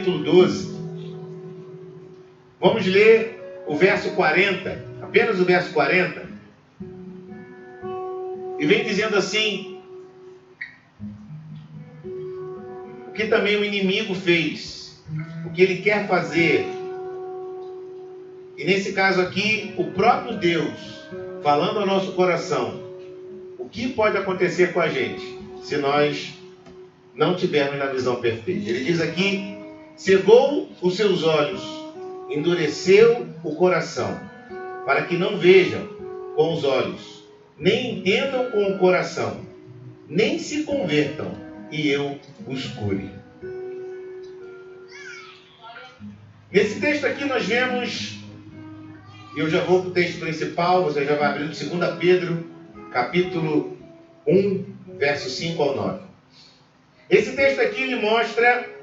Capítulo 12. Vamos ler o verso 40, apenas o verso 40. E vem dizendo assim: o que também o inimigo fez, o que ele quer fazer. E nesse caso aqui, o próprio Deus falando ao nosso coração, o que pode acontecer com a gente se nós não tivermos na visão perfeita. Ele diz aqui: cegou os seus olhos, endureceu o coração, para que não vejam com os olhos, nem entendam com o coração, nem se convertam, e eu os cure. Nesse texto aqui nós vemos, e eu já vou para o texto principal, você já vai abrindo 2 Pedro, capítulo 1, verso 5 ao 9. Esse texto aqui ele mostra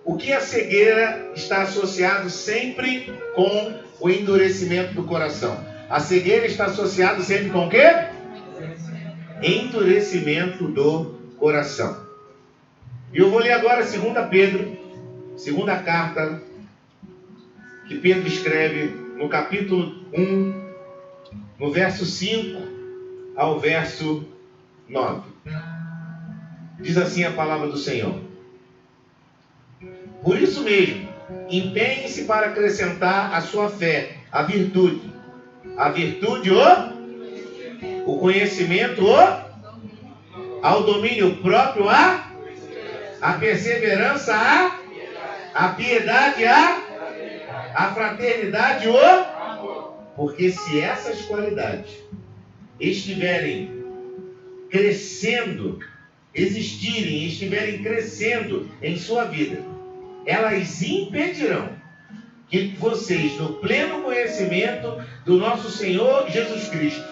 o que a cegueira está associado sempre com o endurecimento do coração. A cegueira está associada sempre com o quê? Endurecimento do coração. E eu vou ler agora 2 Pedro, segunda carta que Pedro escreve no capítulo 1, no verso 5 ao verso 9. Diz assim a palavra do Senhor: por isso mesmo, empenhe-se para acrescentar à sua fé a virtude o conhecimento ao domínio próprio a perseverança a piedade a fraternidade porque se essas qualidades estiverem crescendo, existirem, estiverem crescendo em sua vida, elas impedirão que vocês, no pleno conhecimento do nosso Senhor Jesus Cristo,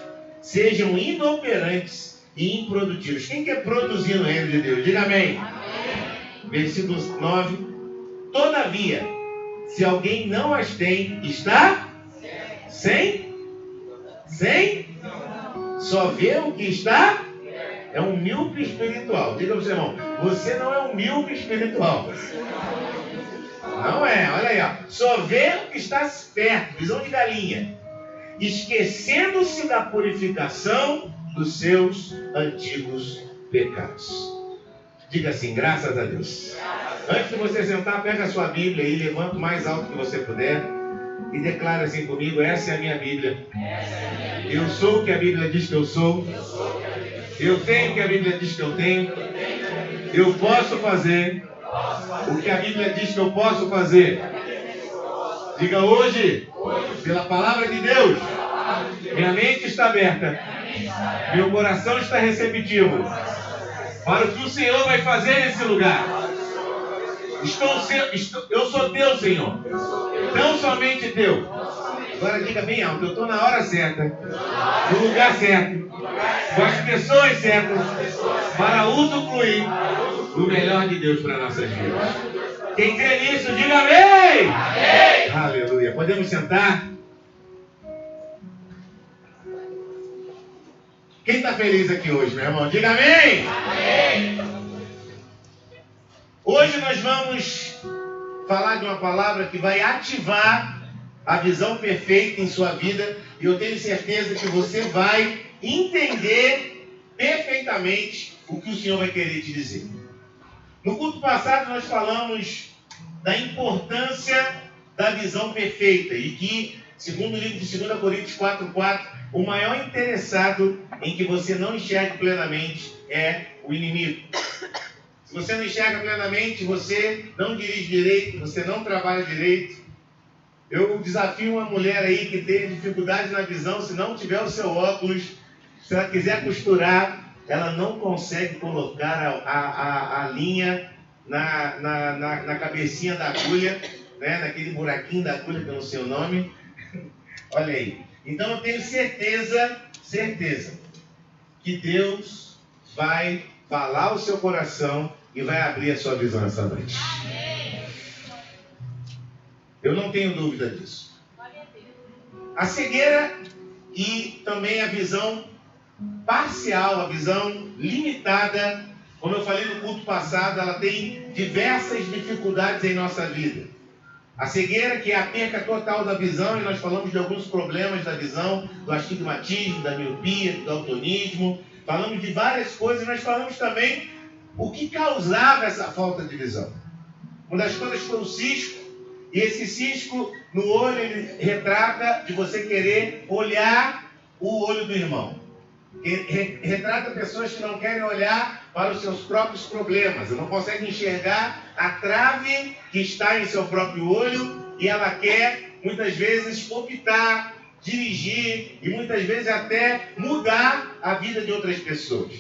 sejam inoperantes e improdutivos. Quem quer produzir no reino de Deus? Diga amém. Versículo 9. Todavia, se alguém não as tem, está sem? Só vê o que está? É um míope espiritual. Diga para o seu irmão: você não é um míope espiritual. Não é, olha aí, ó. Só vê o que está perto, visão de galinha, esquecendo-se da purificação dos seus antigos pecados. Diga assim: graças a Deus. Antes de você sentar, pega a sua Bíblia e levanta o mais alto que você puder e declara assim comigo: essa é a minha Bíblia. Eu sou o que a Bíblia diz que eu sou. Eu tenho o que a Bíblia diz que eu tenho. Eu posso fazer o que a Bíblia diz que eu posso fazer. Diga: hoje, pela palavra de Deus, minha mente está aberta, meu coração está receptivo para o que o Senhor vai fazer nesse lugar. Eu sou teu, Senhor, não somente teu. Agora diga bem alto: eu estou na hora certa, no lugar certo, com as pessoas certas, para usufruir do melhor de Deus para nossas vidas. Quem crê nisso, diga amém! Amém! Aleluia! Podemos sentar? Quem está feliz aqui hoje, meu irmão? Diga amém! Amém! Hoje nós vamos falar de uma palavra que vai ativar a visão perfeita em sua vida, e eu tenho certeza que você vai entender perfeitamente o que o Senhor vai querer te dizer. No culto passado nós falamos da importância da visão perfeita, e que, segundo o livro de 2 Coríntios 4,4, o maior interessado em que você não enxergue plenamente é o inimigo. Se você não enxerga plenamente, você não dirige direito, você não trabalha direito. Eu desafio uma mulher aí que tem dificuldade na visão: se não tiver o seu óculos, se ela quiser costurar, ela não consegue colocar a linha na cabecinha da agulha, né? Naquele buraquinho da agulha, que eu não sei o nome. Olha aí. Então eu tenho certeza que Deus vai falar ao seu coração e vai abrir a sua visão essa noite. Eu não tenho dúvida disso. A cegueira e também a visão parcial, a visão limitada, Como eu falei no culto passado, ela tem diversas dificuldades em nossa vida. A cegueira, que é a perca total da visão, e nós falamos de alguns problemas da visão, do astigmatismo, da miopia, do daltonismo. Falamos de várias coisas, nós falamos também o que causava essa falta de visão. Uma das coisas foi o cisco, e esse cisco no olho, ele retrata de você querer olhar o olho do irmão. Retrata pessoas que não querem olhar para os seus próprios problemas, não conseguem enxergar a trave que está em seu próprio olho, e ela quer, muitas vezes, optar, dirigir e muitas vezes até mudar a vida de outras pessoas.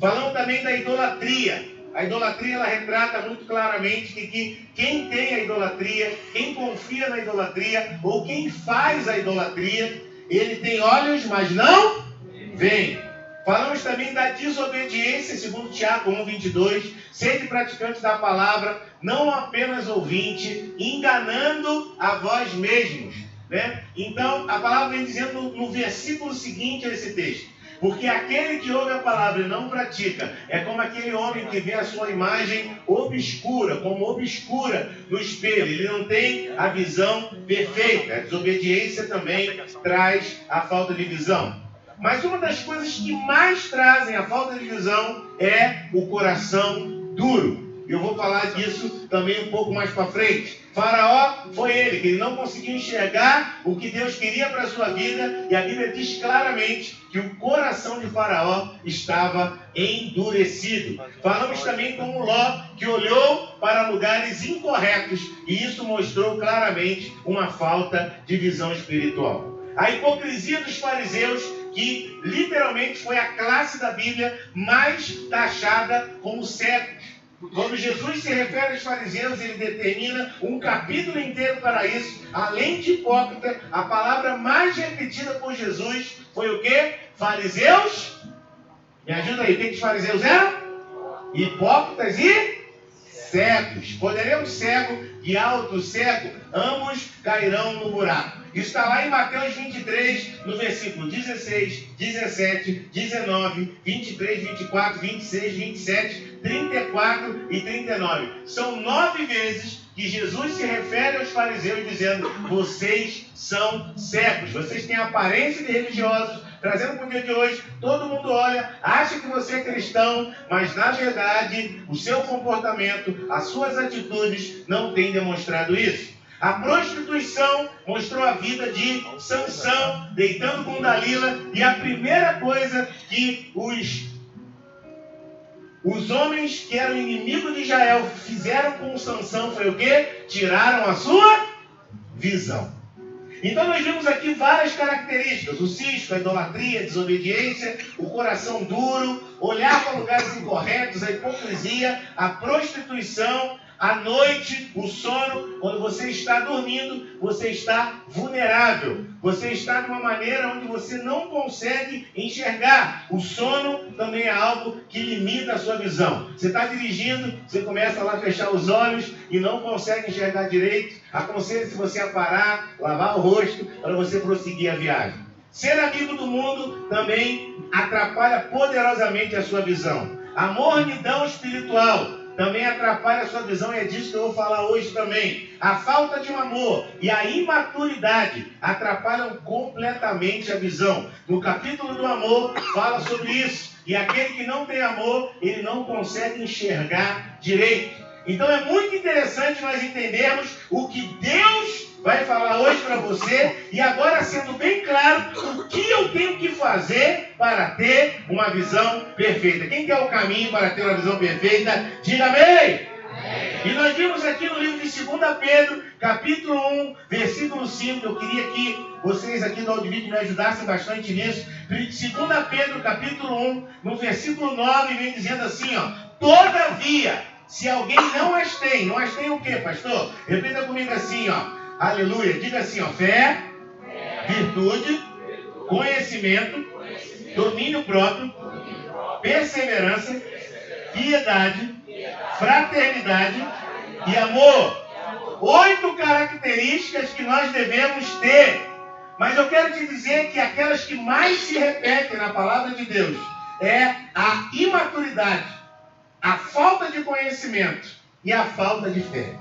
Falamos também da idolatria. A idolatria, ela retrata muito claramente que quem tem a idolatria, quem confia na idolatria, ou quem faz a idolatria, ele tem olhos, mas não vê. Falamos também da desobediência, segundo Tiago 1:22, sede praticantes da palavra, não apenas ouvinte, enganando a vós mesmos. Né? Então, a palavra vem dizendo no versículo seguinte a esse texto: porque aquele que ouve a palavra e não pratica, é como aquele homem que vê a sua imagem obscura, como obscura no espelho. Ele não tem a visão perfeita. A desobediência também traz a falta de visão. Mas uma das coisas que mais trazem a falta de visão é o coração duro. Eu vou falar disso também um pouco mais para frente. Faraó foi ele, que ele não conseguiu enxergar o que Deus queria para a sua vida. E a Bíblia diz claramente que o coração de Faraó estava endurecido. Falamos também com Ló, que olhou para lugares incorretos. E isso mostrou claramente uma falta de visão espiritual. A hipocrisia dos fariseus, que literalmente foi a classe da Bíblia mais taxada como cegos. Quando Jesus se refere aos fariseus, ele determina um capítulo inteiro para isso. Além de hipócrita, a palavra mais repetida por Jesus foi o quê? Fariseus. Me ajuda aí, o que os fariseus eram? Hipócritas e cegos. Poderemos cego e alto cego, ambos cairão no buraco. Isso está lá em Mateus 23, no versículo 16, 17, 19, 23, 24, 26, 27, 34 e 39. São 9 vezes que Jesus se refere aos fariseus dizendo: vocês são cegos, vocês têm aparência de religiosos, trazendo para o dia de hoje, todo mundo olha, acha que você é cristão, mas na verdade o seu comportamento, as suas atitudes não têm demonstrado isso. A prostituição mostrou a vida de Sansão, deitando com Dalila, e a primeira coisa que os homens que eram inimigos de Israel fizeram com Sansão foi o quê? Tiraram a sua visão. Então nós vimos aqui várias características: o cisco, a idolatria, a desobediência, o coração duro, olhar para lugares incorretos, a hipocrisia, a prostituição, a noite, o sono. Quando você está dormindo, você está vulnerável. Você está de uma maneira onde você não consegue enxergar. O sono também é algo que limita a sua visão. Você está dirigindo, você começa lá a fechar os olhos e não consegue enxergar direito. Aconselho-se você a parar, lavar o rosto para você prosseguir a viagem. Ser amigo do mundo também atrapalha poderosamente a sua visão. A mornidão espiritual também atrapalha a sua visão, e é disso que eu vou falar hoje também. A falta de um amor e a imaturidade atrapalham completamente a visão. No capítulo do amor fala sobre isso. E aquele que não tem amor, ele não consegue enxergar direito. Então é muito interessante nós entendermos o que Deus vai falar hoje para você, e agora sendo bem claro o que eu tenho que fazer para ter uma visão perfeita. Quem quer o caminho para ter uma visão perfeita, diga amém! E nós vimos aqui no livro de 2 Pedro, capítulo 1, versículo 5, eu queria que vocês aqui do Audivídeo me ajudassem bastante nisso. 2 Pedro, capítulo 1, no versículo 9, vem dizendo assim, ó: todavia, se alguém não as tem o quê, pastor? Repita comigo assim, ó. Aleluia. Diga assim, ó: fé, virtude, conhecimento, domínio próprio, perseverança, piedade, fraternidade e amor. 8 características que nós devemos ter. Mas eu quero te dizer que aquelas que mais se repetem na palavra de Deus é a imaturidade. a falta de conhecimento e a falta de fé.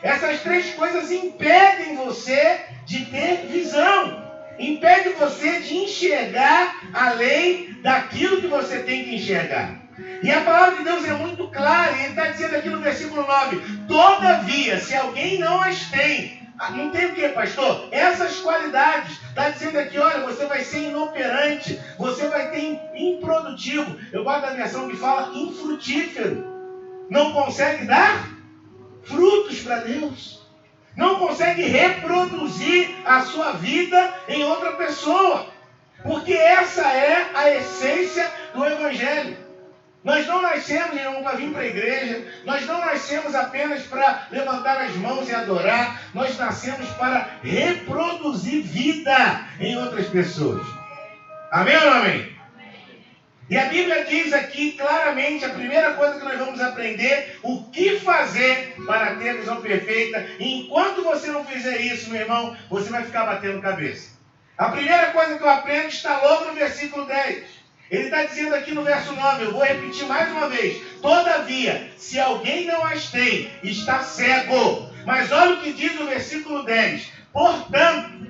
Essas três coisas impedem você de ter visão. Impede você de enxergar além daquilo que você tem que enxergar. E a palavra de Deus é muito clara. Ele está dizendo aqui no versículo 9: todavia, se alguém não as tem. Não tem o que, pastor? Essas qualidades. Está dizendo aqui, olha, você vai ser inoperante. Você vai ter improdutivo. Eu gosto da versão que fala infrutífero. Não consegue dar frutos para Deus. Não consegue reproduzir a sua vida em outra pessoa. Porque essa é a essência do Evangelho. Nós não nascemos, irmão, para vir para a igreja. Nós não nascemos apenas para levantar as mãos e adorar. Nós nascemos para reproduzir vida em outras pessoas. Amém ou não amém? E a Bíblia diz aqui claramente, a primeira coisa que nós vamos aprender, o que fazer para ter a visão perfeita. E enquanto você não fizer isso, meu irmão, você vai ficar batendo cabeça. A primeira coisa que eu aprendo está logo no versículo 10. Ele está dizendo aqui no verso 9, eu vou repetir mais uma vez. Todavia, se alguém não as tem, está cego. Mas olha o que diz o versículo 10. Portanto,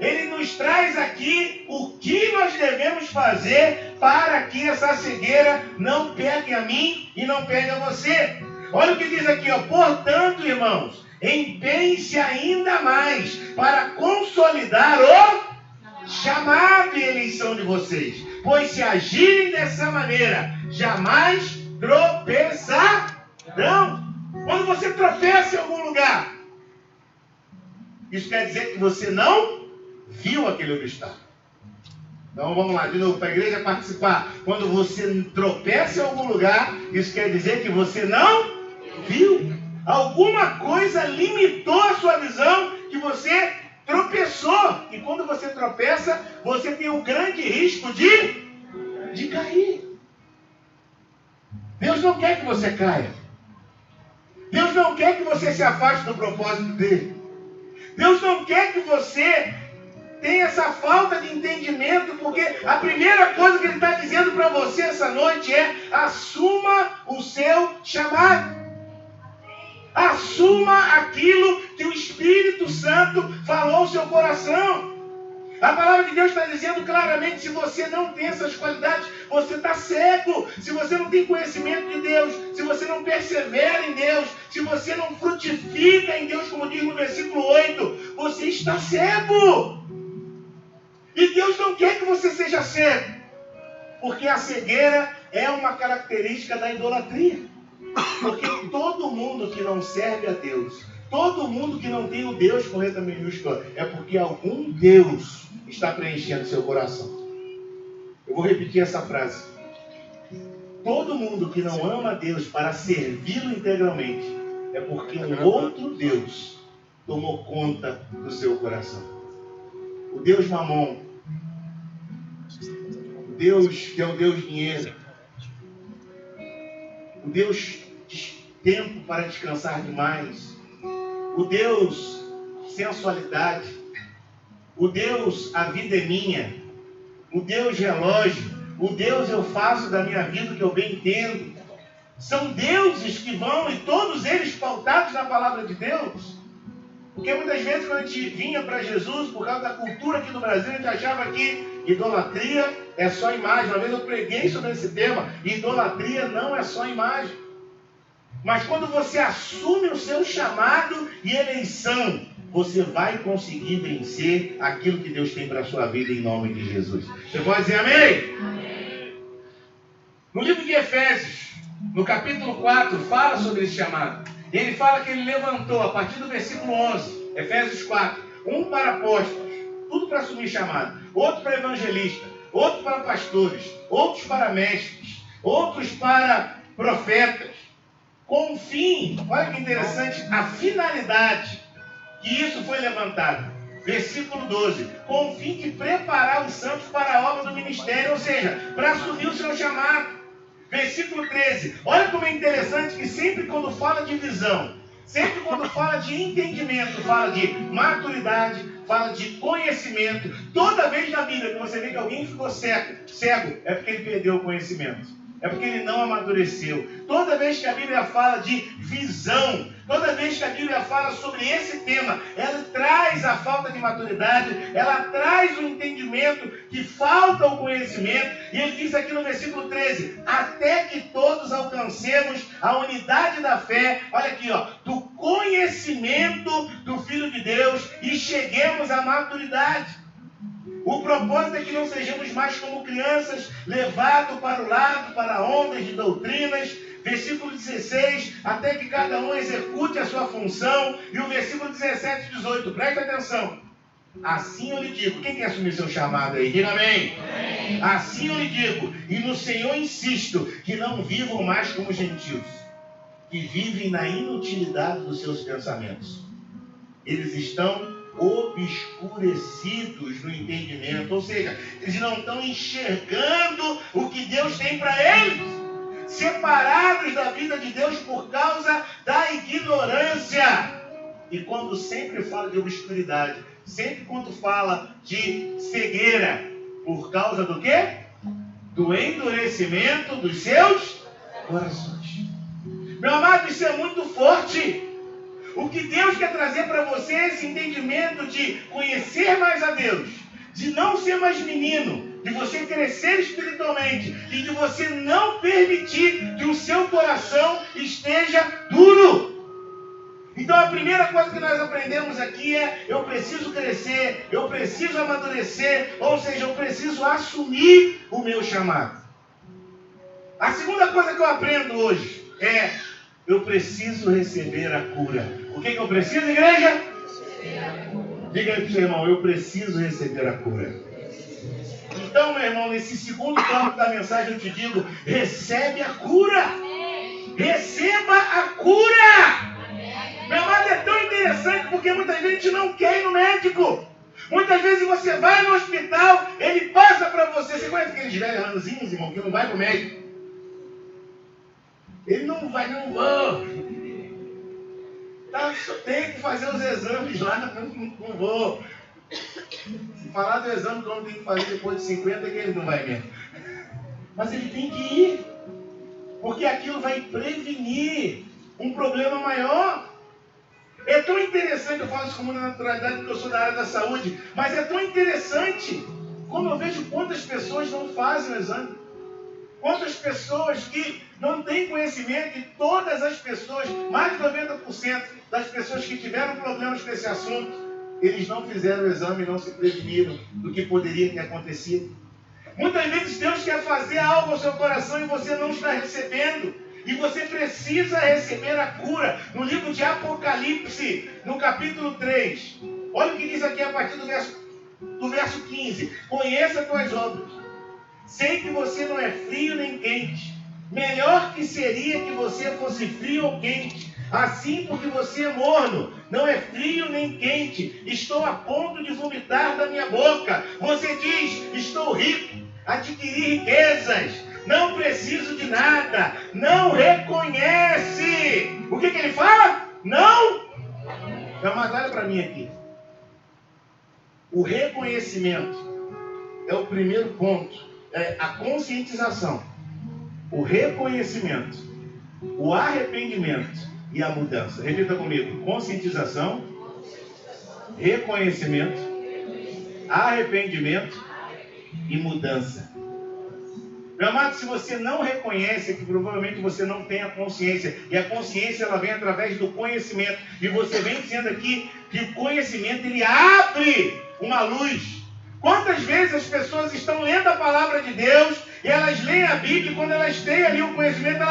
ele nos traz aqui o que nós devemos fazer para que essa cegueira não pegue a mim e não pegue a você. Olha o que diz aqui, ó. Portanto, irmãos, empenhe-se ainda mais para consolidar o chamado e eleição de vocês. Pois se agirem dessa maneira, jamais tropeçarão. Quando você tropeça em algum lugar, isso quer dizer que você não viu aquele obstáculo. Então vamos lá, de novo, para a igreja participar. Quando você tropeça em algum lugar, isso quer dizer que você não viu. Alguma coisa limitou a sua visão, que você tropeçou. E quando você tropeça, você tem um grande risco de cair. Deus não quer que você caia. Deus não quer que você se afaste do propósito dele. Deus não quer que você tenha essa falta de entendimento, porque a primeira coisa que ele está dizendo para você essa noite é: assuma o seu chamado. Assuma aquilo que o Espírito Santo falou ao seu coração. A palavra de Deus está dizendo claramente: se você não tem essas qualidades, você está cego. Se você não tem conhecimento de Deus, se você não persevera em Deus, se você não frutifica em Deus, como diz no versículo 8, você está cego. E Deus não quer que você seja cego, porque a cegueira é uma característica da idolatria. Porque todo mundo que não serve a Deus, todo mundo que não tem o Deus com letra minúscula, é porque algum Deus está preenchendo seu coração. Eu vou repetir essa frase. Todo mundo que não ama a Deus para servi-lo integralmente, é porque um outro Deus tomou conta do seu coração. O Deus Mamon, o Deus que é o Deus dinheiro, o Deus tempo para descansar demais, o Deus sensualidade, o Deus a vida é minha, o Deus relógio, o Deus eu faço da minha vida o que eu bem entendo. São deuses que vão, e todos eles pautados na palavra de Deus. Porque muitas vezes quando a gente vinha para Jesus, por causa da cultura aqui no Brasil, a gente achava que idolatria é só imagem. Uma vez eu preguei sobre esse tema. Idolatria não é só imagem. Mas quando você assume o seu chamado e eleição, você vai conseguir vencer aquilo que Deus tem para a sua vida em nome de Jesus. Você pode dizer amém? Amém. No livro de Efésios, no capítulo 4, fala sobre esse chamado. Ele fala que ele levantou, a partir do versículo 11, Efésios 4, um para apóstolos, tudo para assumir chamado, outro para evangelista, outro para pastores, outros para mestres, outros para profetas, com o fim, olha que interessante, a finalidade que isso foi levantado. Versículo 12, com o fim de preparar os santos para a obra do ministério, ou seja, para assumir o seu chamado. Versículo 13, olha como é interessante que sempre quando fala de visão, sempre quando fala de entendimento, fala de maturidade, fala de conhecimento. Toda vez na Bíblia que você vê que alguém ficou cego é porque ele perdeu o conhecimento. é porque ele não amadureceu. Toda vez que a Bíblia fala de visão, toda vez que a Bíblia fala sobre esse tema, ela traz a falta de maturidade, ela traz o entendimento que falta o conhecimento. E ele diz aqui no versículo 13, até que todos alcancemos a unidade da fé, olha aqui, ó, do conhecimento do Filho de Deus e cheguemos à maturidade. O propósito é que não sejamos mais como crianças, levados para o lado, para ondas de doutrinas. Versículo 16, até que cada um execute a sua função. E o versículo 17 e 18, presta atenção. Assim eu lhe digo, quem quer assumir seu chamado aí? Diga amém. Amém. Assim eu lhe digo, e no Senhor insisto, que não vivam mais como gentios, que vivem na inutilidade dos seus pensamentos. Eles estão obscurecidos no entendimento, ou seja, eles não estão enxergando o que Deus tem para eles, separados da vida de Deus por causa da ignorância. E quando sempre fala de obscuridade, sempre quando fala de cegueira, por causa do quê? Do endurecimento dos seus corações. Meu amado, isso é muito forte. O que Deus quer trazer para você é esse entendimento de conhecer mais a Deus, de não ser mais menino, de você crescer espiritualmente e de você não permitir que o seu coração esteja duro. Então a primeira coisa que nós aprendemos aqui é: eu preciso crescer, eu preciso amadurecer, ou seja, eu preciso assumir o meu chamado. A segunda coisa que eu aprendo hoje é: eu preciso receber a cura. O que eu preciso, igreja? Diga aí para o seu irmão, eu preciso receber a cura. Então, meu irmão, nesse segundo tópico da mensagem eu te digo, recebe a cura. Receba a cura. Meu amado, é tão interessante porque muita gente não quer ir no médico. Muitas vezes você vai no hospital, ele passa para você. Você conhece aqueles velhos ranzinhos, irmão, que não vai para o médico? Ele não vai, não vou. Tá, só tem que fazer os exames lá, não vou. Se falar do exame que o homem tem que fazer depois de 50, que ele não vai mesmo. Mas ele tem que ir. Porque aquilo vai prevenir um problema maior. É tão interessante, eu falo isso com muita naturalidade porque eu sou da área da saúde, mas é tão interessante como eu vejo quantas pessoas não fazem o exame. Quantas pessoas que não têm conhecimento, e todas as pessoas, mais de 90% das pessoas que tiveram problemas com esse assunto, eles não fizeram o exame e não se preveniram do que poderia ter acontecido. Muitas vezes Deus quer fazer algo ao seu coração e você não está recebendo. E você precisa receber a cura. No livro de Apocalipse, no capítulo 3, olha o que diz aqui a partir do verso 15. Conheça as tuas obras. Sei que você não é frio nem quente. Melhor que seria que você fosse frio ou quente. Assim, porque você é morno, não é frio nem quente. Estou a ponto de vomitar da minha boca. Você diz, estou rico, adquiri riquezas, não preciso de nada. Não reconhece. O que ele fala? Não. Então, mas olha para mim aqui. O reconhecimento é o primeiro ponto. É a conscientização, o reconhecimento, o arrependimento e a mudança. Repita comigo: conscientização, reconhecimento, arrependimento e mudança. Meu amado, se você não reconhece, é que provavelmente você não tem a consciência. E a consciência, ela vem através do conhecimento. E você vem dizendo aqui que o conhecimento, ele abre uma luz. Quantas vezes as pessoas estão lendo a palavra de Deus e elas leem a Bíblia e quando elas têm ali o conhecimento,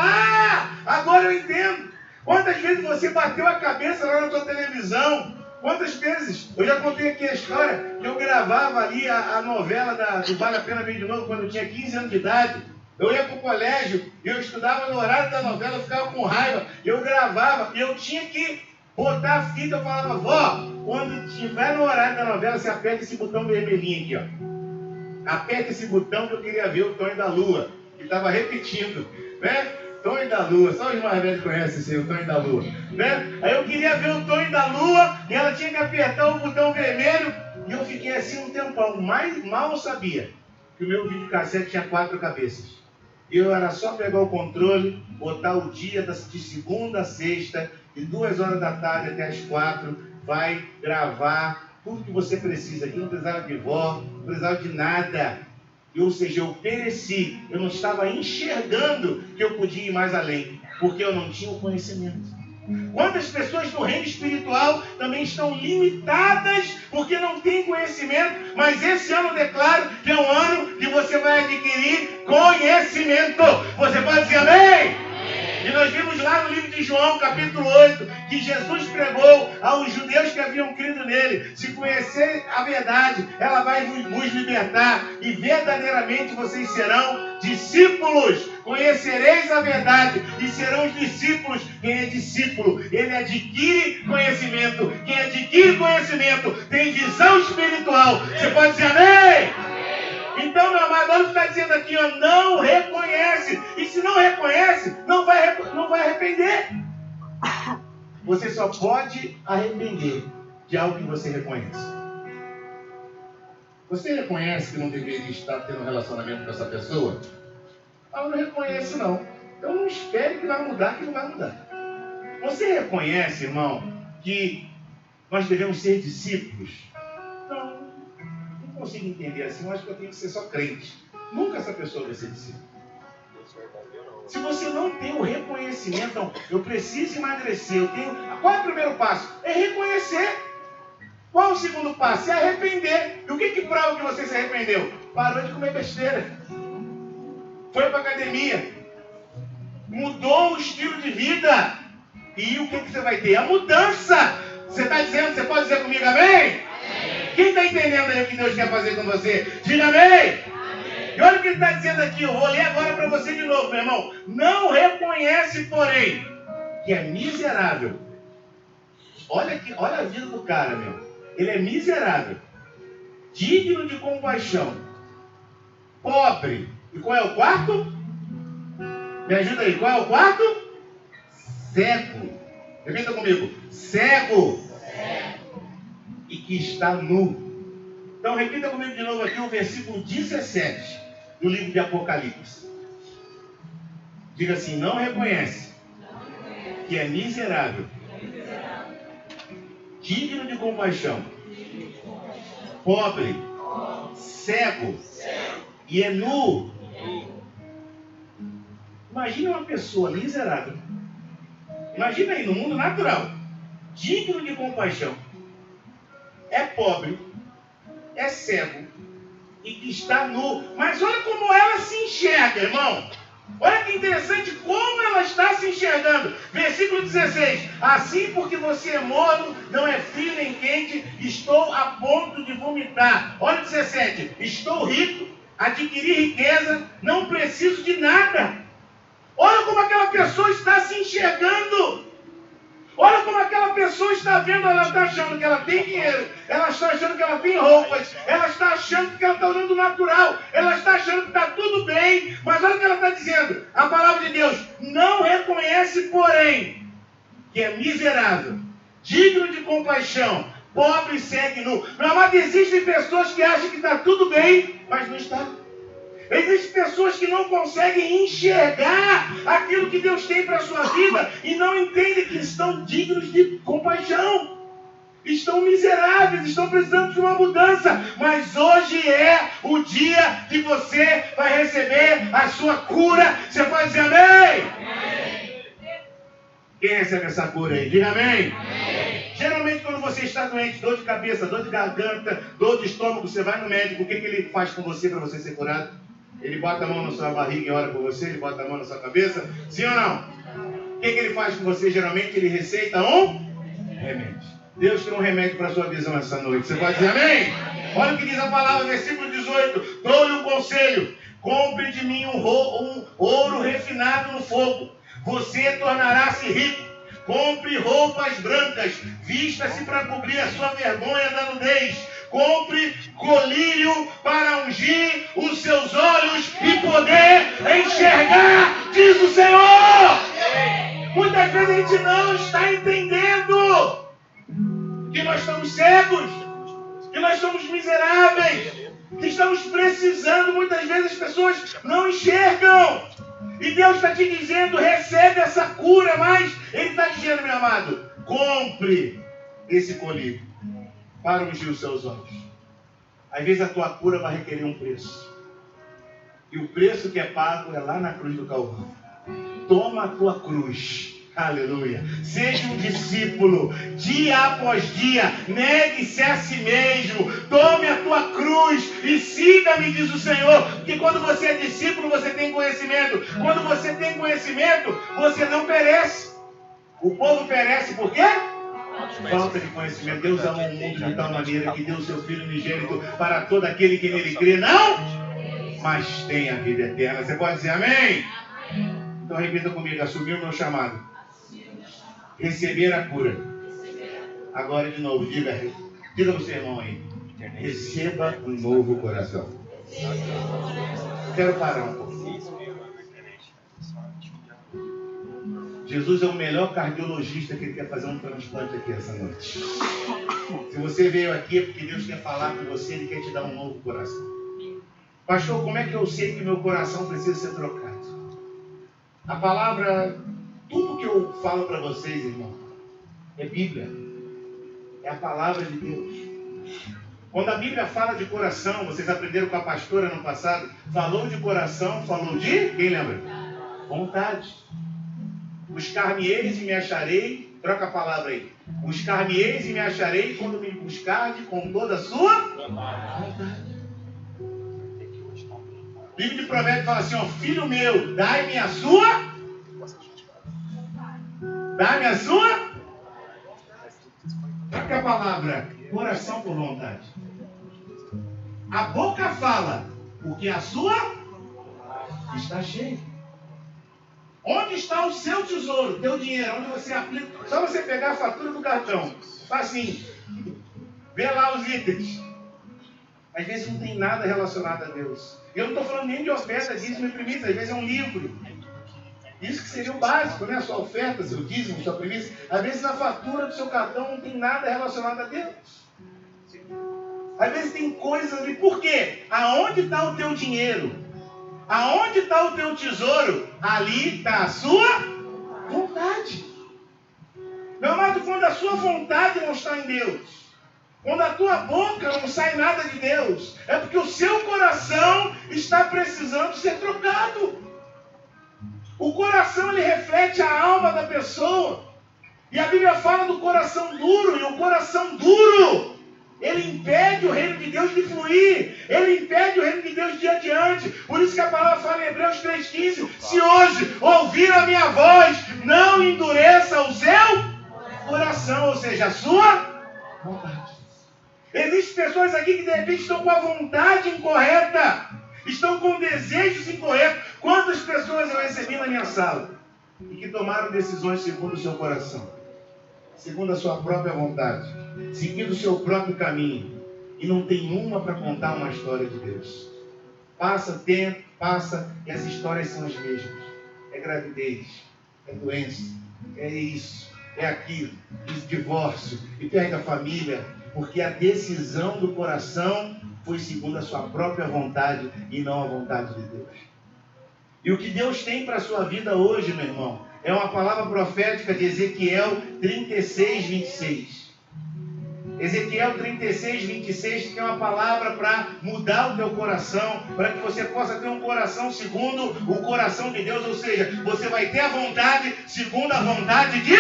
agora eu entendo. Quantas vezes você bateu a cabeça lá na tua televisão? Quantas vezes? Eu já contei aqui a história que eu gravava ali a novela do Vale a Pena Ver de Novo quando eu tinha 15 anos de idade. Eu ia para o colégio e eu estudava no horário da novela, eu ficava com raiva. Eu gravava e eu tinha que botar a fita. Eu falava, vó, quando estiver no horário da novela, você aperta esse botão vermelhinho aqui, ó. Aperta esse botão que eu queria ver o Tonho da Lua, que estava repetindo, né? Tonho da Lua, só os mais velhos conhecem esse, o Tonho da Lua, né? Aí eu queria ver o Tonho da Lua e ela tinha que apertar o botão vermelho e eu fiquei assim um tempão. Mal eu sabia que o meu videocassete tinha 4 cabeças. E eu era só pegar o controle, botar o dia de segunda a sexta, de 2 horas da tarde até as 4, vai gravar tudo que você precisa. Aqui não precisava de voz, não precisava de nada. Ou seja, eu pereci, eu não estava enxergando que eu podia ir mais além, porque eu não tinha o conhecimento. Quantas pessoas no reino espiritual também estão limitadas porque não têm conhecimento, mas esse ano eu declaro que é um ano que você vai adquirir conhecimento. Você pode dizer amém? E nós vimos lá no livro de João, capítulo 8, que Jesus pregou aos judeus que haviam crido nele: se conhecer a verdade, ela vai vos libertar, e verdadeiramente vocês serão discípulos. Conhecereis a verdade e serão os discípulos. Quem é discípulo, ele adquire conhecimento. Quem adquire conhecimento tem visão espiritual. Você pode dizer amém? Então, meu amado, olha o que está dizendo aqui, ó, não reconhece. E se não reconhece, não vai arrepender. Você só pode arrepender de algo que você reconhece. Você reconhece que não deveria estar tendo um relacionamento com essa pessoa? Ela não reconhece, não. Então não espere que vai mudar, que não vai mudar. Você reconhece, irmão, que nós devemos ser discípulos? Não consigo entender assim. Eu acho que eu tenho que ser só crente. Nunca essa pessoa vai ser discípulo. Se você não tem o reconhecimento, não, eu preciso emagrecer, qual é o primeiro passo? É reconhecer. Qual é o segundo passo? É arrepender. E o que prova que você se arrependeu? Parou de comer besteira. Foi para a academia. Mudou o estilo de vida. E o que você vai ter? A mudança. Você está dizendo, você pode dizer comigo amém? Quem está entendendo aí o que Deus quer fazer com você? Diga amém. E olha o que ele está dizendo aqui. Eu vou ler agora para você de novo, meu irmão. Não reconhece, porém, que é miserável. Olha a vida do cara, meu. Ele é miserável, digno de compaixão, pobre. E qual é o quarto? Me ajuda aí. Qual é o quarto? Cego. Repita comigo. Cego. E que está nu. Então repita comigo de novo aqui o versículo 17 do livro de Apocalipse. Diga assim: não reconhece que é miserável, digno de compaixão, pobre, cego e é nu. Imagina uma pessoa miserável. Imagina aí no mundo natural, digno de compaixão, é pobre, é cego e que está nu. Mas olha como ela se enxerga, irmão. Olha que interessante como ela está se enxergando. Versículo 16. Assim, porque você é morno, não é frio nem quente, estou a ponto de vomitar. Olha o 17. Estou rico, adquiri riqueza, não preciso de nada. Olha como aquela pessoa está se enxergando. Olha como aquela pessoa está vendo. Ela está achando que ela tem dinheiro, ela está achando que ela tem roupas, ela está achando que ela está olhando natural, ela está achando que está tudo bem, mas olha o que ela está dizendo. A palavra de Deus não reconhece, porém, que é miserável, digno de compaixão, pobre, cego e nu. Meu amado, existem pessoas que acham que está tudo bem, mas não está. Existem pessoas que não conseguem enxergar aquilo que Deus tem para a sua vida e não entendem que estão dignos de compaixão. Estão miseráveis, estão precisando de uma mudança. Mas hoje é o dia que você vai receber a sua cura. Você pode dizer amém? Amém. Quem recebe essa cura aí? Diga amém. Amém. Geralmente quando você está doente, dor de cabeça, dor de garganta, dor de estômago, você vai no médico, o que ele faz com você para você ser curado? Ele bota a mão na sua barriga e ora por você, ele bota a mão na sua cabeça, sim ou não? O que ele faz com você? Geralmente ele receita um remédio. Deus tem um remédio para a sua visão essa noite. Você pode dizer amém? Olha o que diz a palavra, versículo 18. Dou-lhe um conselho. Compre de mim um ouro refinado no fogo. Você tornará-se rico. Compre roupas brancas. Vista-se para cobrir a sua vergonha da nudez. Compre colírio para ungir os seus olhos e poder enxergar, diz o Senhor. Muitas vezes a gente não está entendendo que nós estamos cegos, que nós somos miseráveis, que estamos precisando. Muitas vezes as pessoas não enxergam. E Deus está te dizendo, recebe essa cura, mas Ele está dizendo, meu amado, compre esse colírio para ungir os seus olhos. Às vezes a tua cura vai requerer um preço. E o preço que é pago é lá na cruz do Calvário. Toma a tua cruz. Aleluia. Seja um discípulo. Dia após dia. Negue-se a si mesmo. Tome a tua cruz e siga-me, diz o Senhor. Porque quando você é discípulo, você tem conhecimento. Quando você tem conhecimento, você não perece. O povo perece por quê? Falta de conhecimento. Deus ama o mundo de tal maneira que deu o seu Filho unigênito para todo aquele que nele crê. Não, mas tem a vida eterna. Você pode dizer amém? Então repita comigo. Assumir o meu chamado. Receber a cura. Agora de novo. Diga para o seu irmão aí. Receba um novo coração. Quero parar um pouco. Jesus é o melhor cardiologista que ele quer fazer um transplante aqui essa noite. Se você veio aqui é porque Deus quer falar com você, Ele quer te dar um novo coração. Pastor, como é que eu sei que meu coração precisa ser trocado? A palavra, tudo que eu falo para vocês, irmão, é Bíblia. É a palavra de Deus. Quando a Bíblia fala de coração, vocês aprenderam com a pastora no passado, falou de coração, falou de, quem lembra? Vontade. Buscar-me-eis e me acharei, troca a palavra aí. Buscar-me-eis e me acharei quando me buscardes com toda a sua vontade. O livro de Provérbios fala assim, ó, filho meu, dai-me a sua. Dai-me a sua. Troca a palavra, coração por vontade. A boca fala, porque a sua está cheia. Onde está o seu tesouro, teu dinheiro? Onde você aplica? Só você pegar a fatura do cartão. Facinho. Vê lá os itens. Às vezes não tem nada relacionado a Deus. Eu não estou falando nem de oferta, dízimo e primícia. Às vezes é um livro. Isso que seria o básico, né? Sua oferta, seu dízimo, sua primícia. Às vezes na fatura do seu cartão não tem nada relacionado a Deus. Às vezes tem coisas ali. Por quê? Aonde está o teu dinheiro? Aonde está o teu tesouro? Ali está a sua vontade. Meu amado, quando a sua vontade não está em Deus, quando a tua boca não sai nada de Deus, é porque o seu coração está precisando ser trocado. O coração, ele reflete a alma da pessoa. E a Bíblia fala do coração duro, e o coração duro, ele impede o reino de Deus de fluir. Ele impede o reino de Deus de ir adiante. Por isso que a palavra fala em Hebreus 3,15. Se hoje ouvir a minha voz, não endureça o seu coração. Ou seja, a sua vontade. Existem pessoas aqui que de repente estão com a vontade incorreta. Estão com desejos incorretos. Quantas pessoas eu recebi na minha sala? E que tomaram decisões segundo o seu coração. Segundo a sua própria vontade, seguindo o seu próprio caminho, e não tem uma para contar uma história de Deus. Passa tempo, passa, e as histórias são as mesmas. É gravidez, é doença, é isso, é aquilo, e divórcio, e perde a família, porque a decisão do coração foi segundo a sua própria vontade e não a vontade de Deus. E o que Deus tem para a sua vida hoje, meu irmão, é uma palavra profética de Ezequiel 36, 26. Ezequiel 36, 26 tem uma palavra para mudar o teu coração, para que você possa ter um coração segundo o coração de Deus, ou seja, você vai ter a vontade segundo a vontade de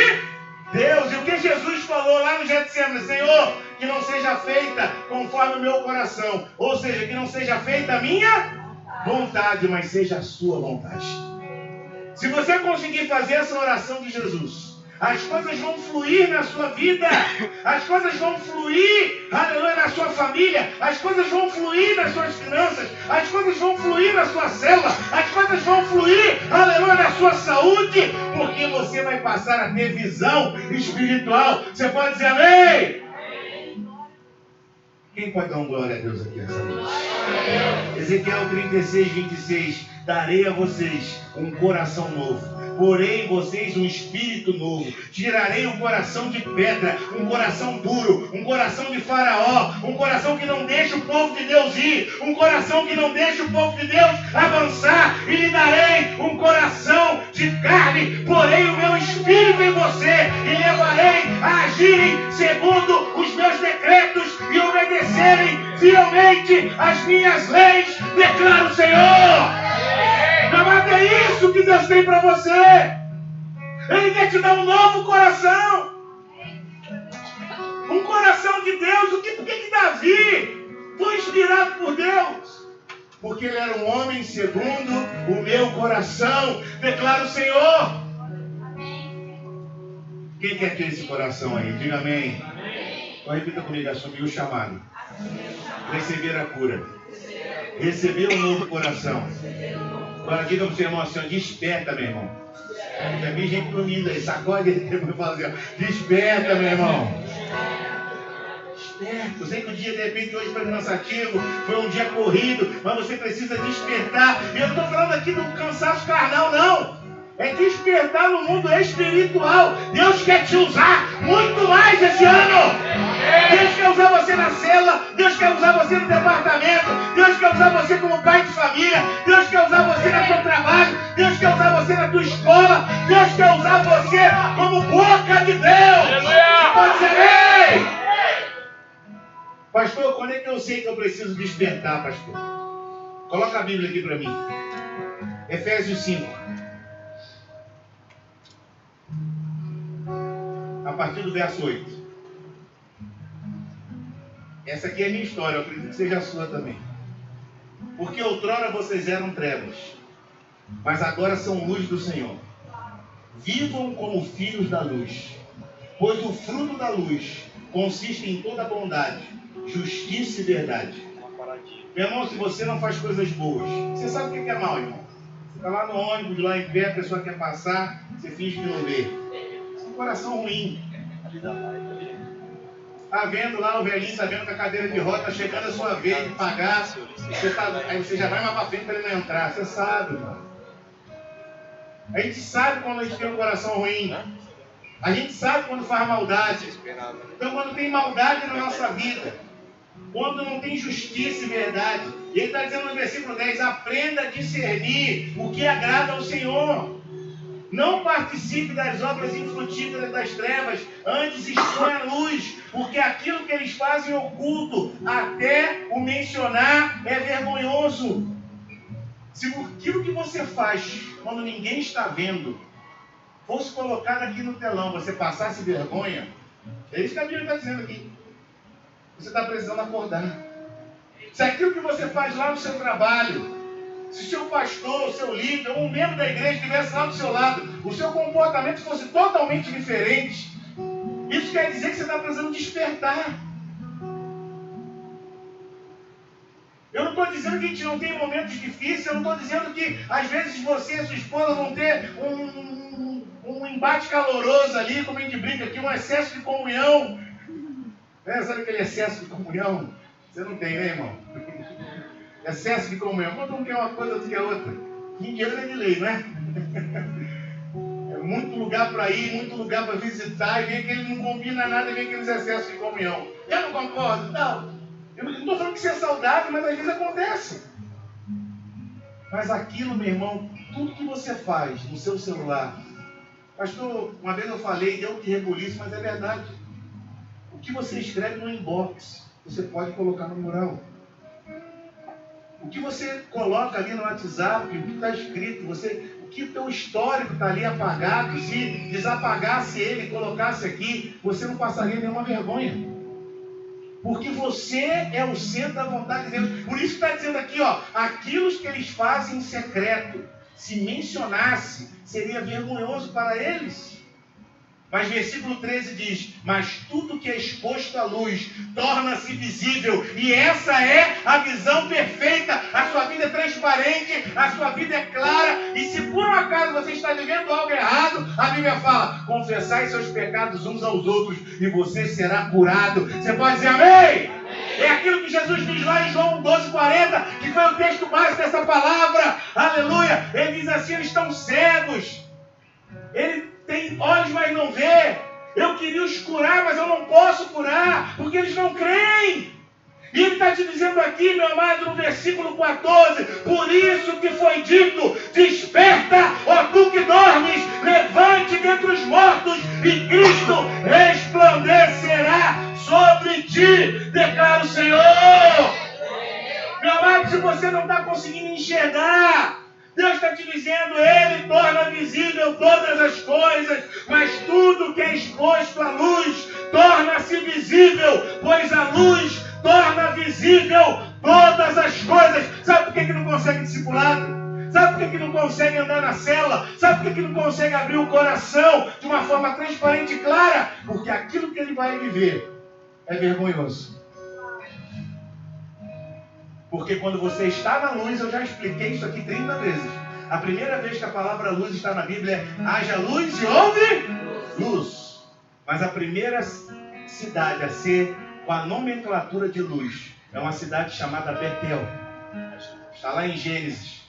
Deus. E o que Jesus falou lá no Getsemane? Senhor, que não seja feita conforme o meu coração, ou seja, que não seja feita a minha vontade, mas seja a sua vontade. Se você conseguir fazer essa oração de Jesus, as coisas vão fluir na sua vida, as coisas vão fluir, aleluia, na sua família, as coisas vão fluir nas suas finanças, as coisas vão fluir na sua célula, as coisas vão fluir, aleluia, na sua saúde, porque você vai passar a ter visão espiritual. Você pode dizer amém? Quem pode dar um glória a Deus aqui nessa noite? Ezequiel 36, 26. Darei a vocês um coração novo. Porém em vocês um espírito novo. Tirarei um coração de pedra, um coração duro, um coração de Faraó, um coração que não deixa o povo de Deus ir, um coração que não deixa o povo de Deus avançar, e lhe darei um coração de carne. Porém o meu espírito em você, e levarei a agirem segundo os meus decretos e obedecerem fielmente as minhas leis, declara o Senhor. Amado, é isso que Deus tem para você. Ele quer te dar um novo coração. Um coração de Deus. Por que Davi foi inspirado por Deus? Porque ele era um homem segundo o meu coração, declara o Senhor. Quem quer ter esse coração aí? Diga amém. Então repita comigo, assumir o chamado. Receber a cura. Receber um novo coração. Agora diga para o seu irmão assim, desperta, meu irmão. Já vi gente dormindo aí, sacode ele e fala assim, desperta, meu irmão. Desperta. Eu sei que o dia, de repente, hoje foi cansativo, foi um dia corrido, mas você precisa despertar. E eu não estou falando aqui do cansaço carnal, não. É despertar no mundo espiritual. Deus quer te usar muito mais esse ano. Deus quer usar você na cela. Deus quer usar você no departamento. Deus quer usar você como pai de família. Deus quer usar você no seu trabalho. Deus quer usar você na tua escola. Deus quer usar você como boca de Deus. Pode ser bem. Pastor, quando é que eu sei que eu preciso despertar, pastor? Coloca a Bíblia aqui para mim. Efésios 5. A partir do verso 8. Essa aqui é a minha história, eu acredito que seja a sua também. Porque outrora vocês eram trevas, mas agora são luz do Senhor. Vivam como filhos da luz, pois o fruto da luz consiste em toda bondade, justiça e verdade. Meu irmão, se você não faz coisas boas, você sabe o que é mal, irmão? Você está lá no ônibus, lá em pé, a pessoa quer passar, você finge que não vê. Coração ruim. Está vendo lá o velhinho, está vendo com a cadeira de roda, está chegando a sua vez de pagar. Aí você já vai mais para frente para ele não entrar. Você sabe, irmão. A gente sabe quando a gente tem um coração ruim. A gente sabe quando faz maldade. Então quando tem maldade na nossa vida, quando não tem justiça e verdade, e ele está dizendo no versículo 10, aprenda a discernir o que agrada ao Senhor. Não participe das obras infrutíferas das trevas, antes exponha a luz, porque aquilo que eles fazem oculto, até o mencionar, é vergonhoso. Se aquilo que você faz, quando ninguém está vendo, fosse colocado aqui no telão, você passasse vergonha, é isso que a Bíblia está dizendo aqui. Você está precisando acordar. Se aquilo que você faz lá no seu trabalho, se o seu pastor, o seu líder, ou um membro da igreja estivesse lá do seu lado, o seu comportamento fosse totalmente diferente, isso quer dizer que você está precisando despertar. Eu não estou dizendo que a gente não tem momentos difíceis, eu não estou dizendo que às vezes você e sua esposa vão ter um embate caloroso ali, como a gente brinca aqui, um excesso de comunhão. Sabe aquele excesso de comunhão? Você não tem, né, irmão? Excesso de comunhão. Quando um quer uma coisa, outro quer outra. Dinheiro é de lei, não é? É muito lugar para ir, muito lugar para visitar, e vem que ele não combina nada, e vem aqueles excessos de comunhão. Eu não concordo? Não. Eu não estou falando que isso é saudável, mas às vezes acontece. Mas aquilo, meu irmão, tudo que você faz no seu celular. Pastor, uma vez eu falei, deu que rebuliço, mas é verdade. O que você escreve no inbox, você pode colocar no mural. O que você coloca ali no WhatsApp, o que está escrito, o que o teu histórico está ali apagado, se desapagasse ele e colocasse aqui, você não passaria nenhuma vergonha. Porque você é o centro da vontade de Deus. Por isso que está dizendo aqui, aquilo que eles fazem em secreto, se mencionasse, seria vergonhoso para eles. Mas versículo 13 diz, mas tudo que é exposto à luz torna-se visível. E essa é a visão perfeita. A sua vida é transparente, a sua vida é clara. E se por um acaso você está vivendo algo errado, a Bíblia fala, confessai seus pecados uns aos outros e você será curado. Você pode dizer amém? É aquilo que Jesus diz lá em João 12:40, que foi o texto básico dessa palavra. Aleluia. Ele diz assim: eles estão cegos. Ele tem olhos, mas não vê. Eu queria os curar, mas eu não posso curar, porque eles não creem. E ele está te dizendo aqui, meu amado, no versículo 14: por isso que foi dito: desperta, ó tu que dormes, levante dentre os mortos, e Cristo resplandecerá sobre ti, declara o Senhor. Meu amado, se você não está conseguindo enxergar, Deus está te dizendo: Ele torna visível todas as coisas, mas tudo que é exposto à luz torna-se visível, pois a luz torna visível todas as coisas. Sabe por que não consegue discipulado? Sabe por que não consegue andar na cela? Sabe por que não consegue abrir o coração de uma forma transparente e clara? Porque aquilo que ele vai viver é vergonhoso. Porque quando você está na luz, eu já expliquei isso aqui 30 vezes. A primeira vez que a palavra luz está na Bíblia é: haja luz e houve luz. Mas a primeira cidade a ser com a nomenclatura de luz é uma cidade chamada Betel. Está lá em Gênesis.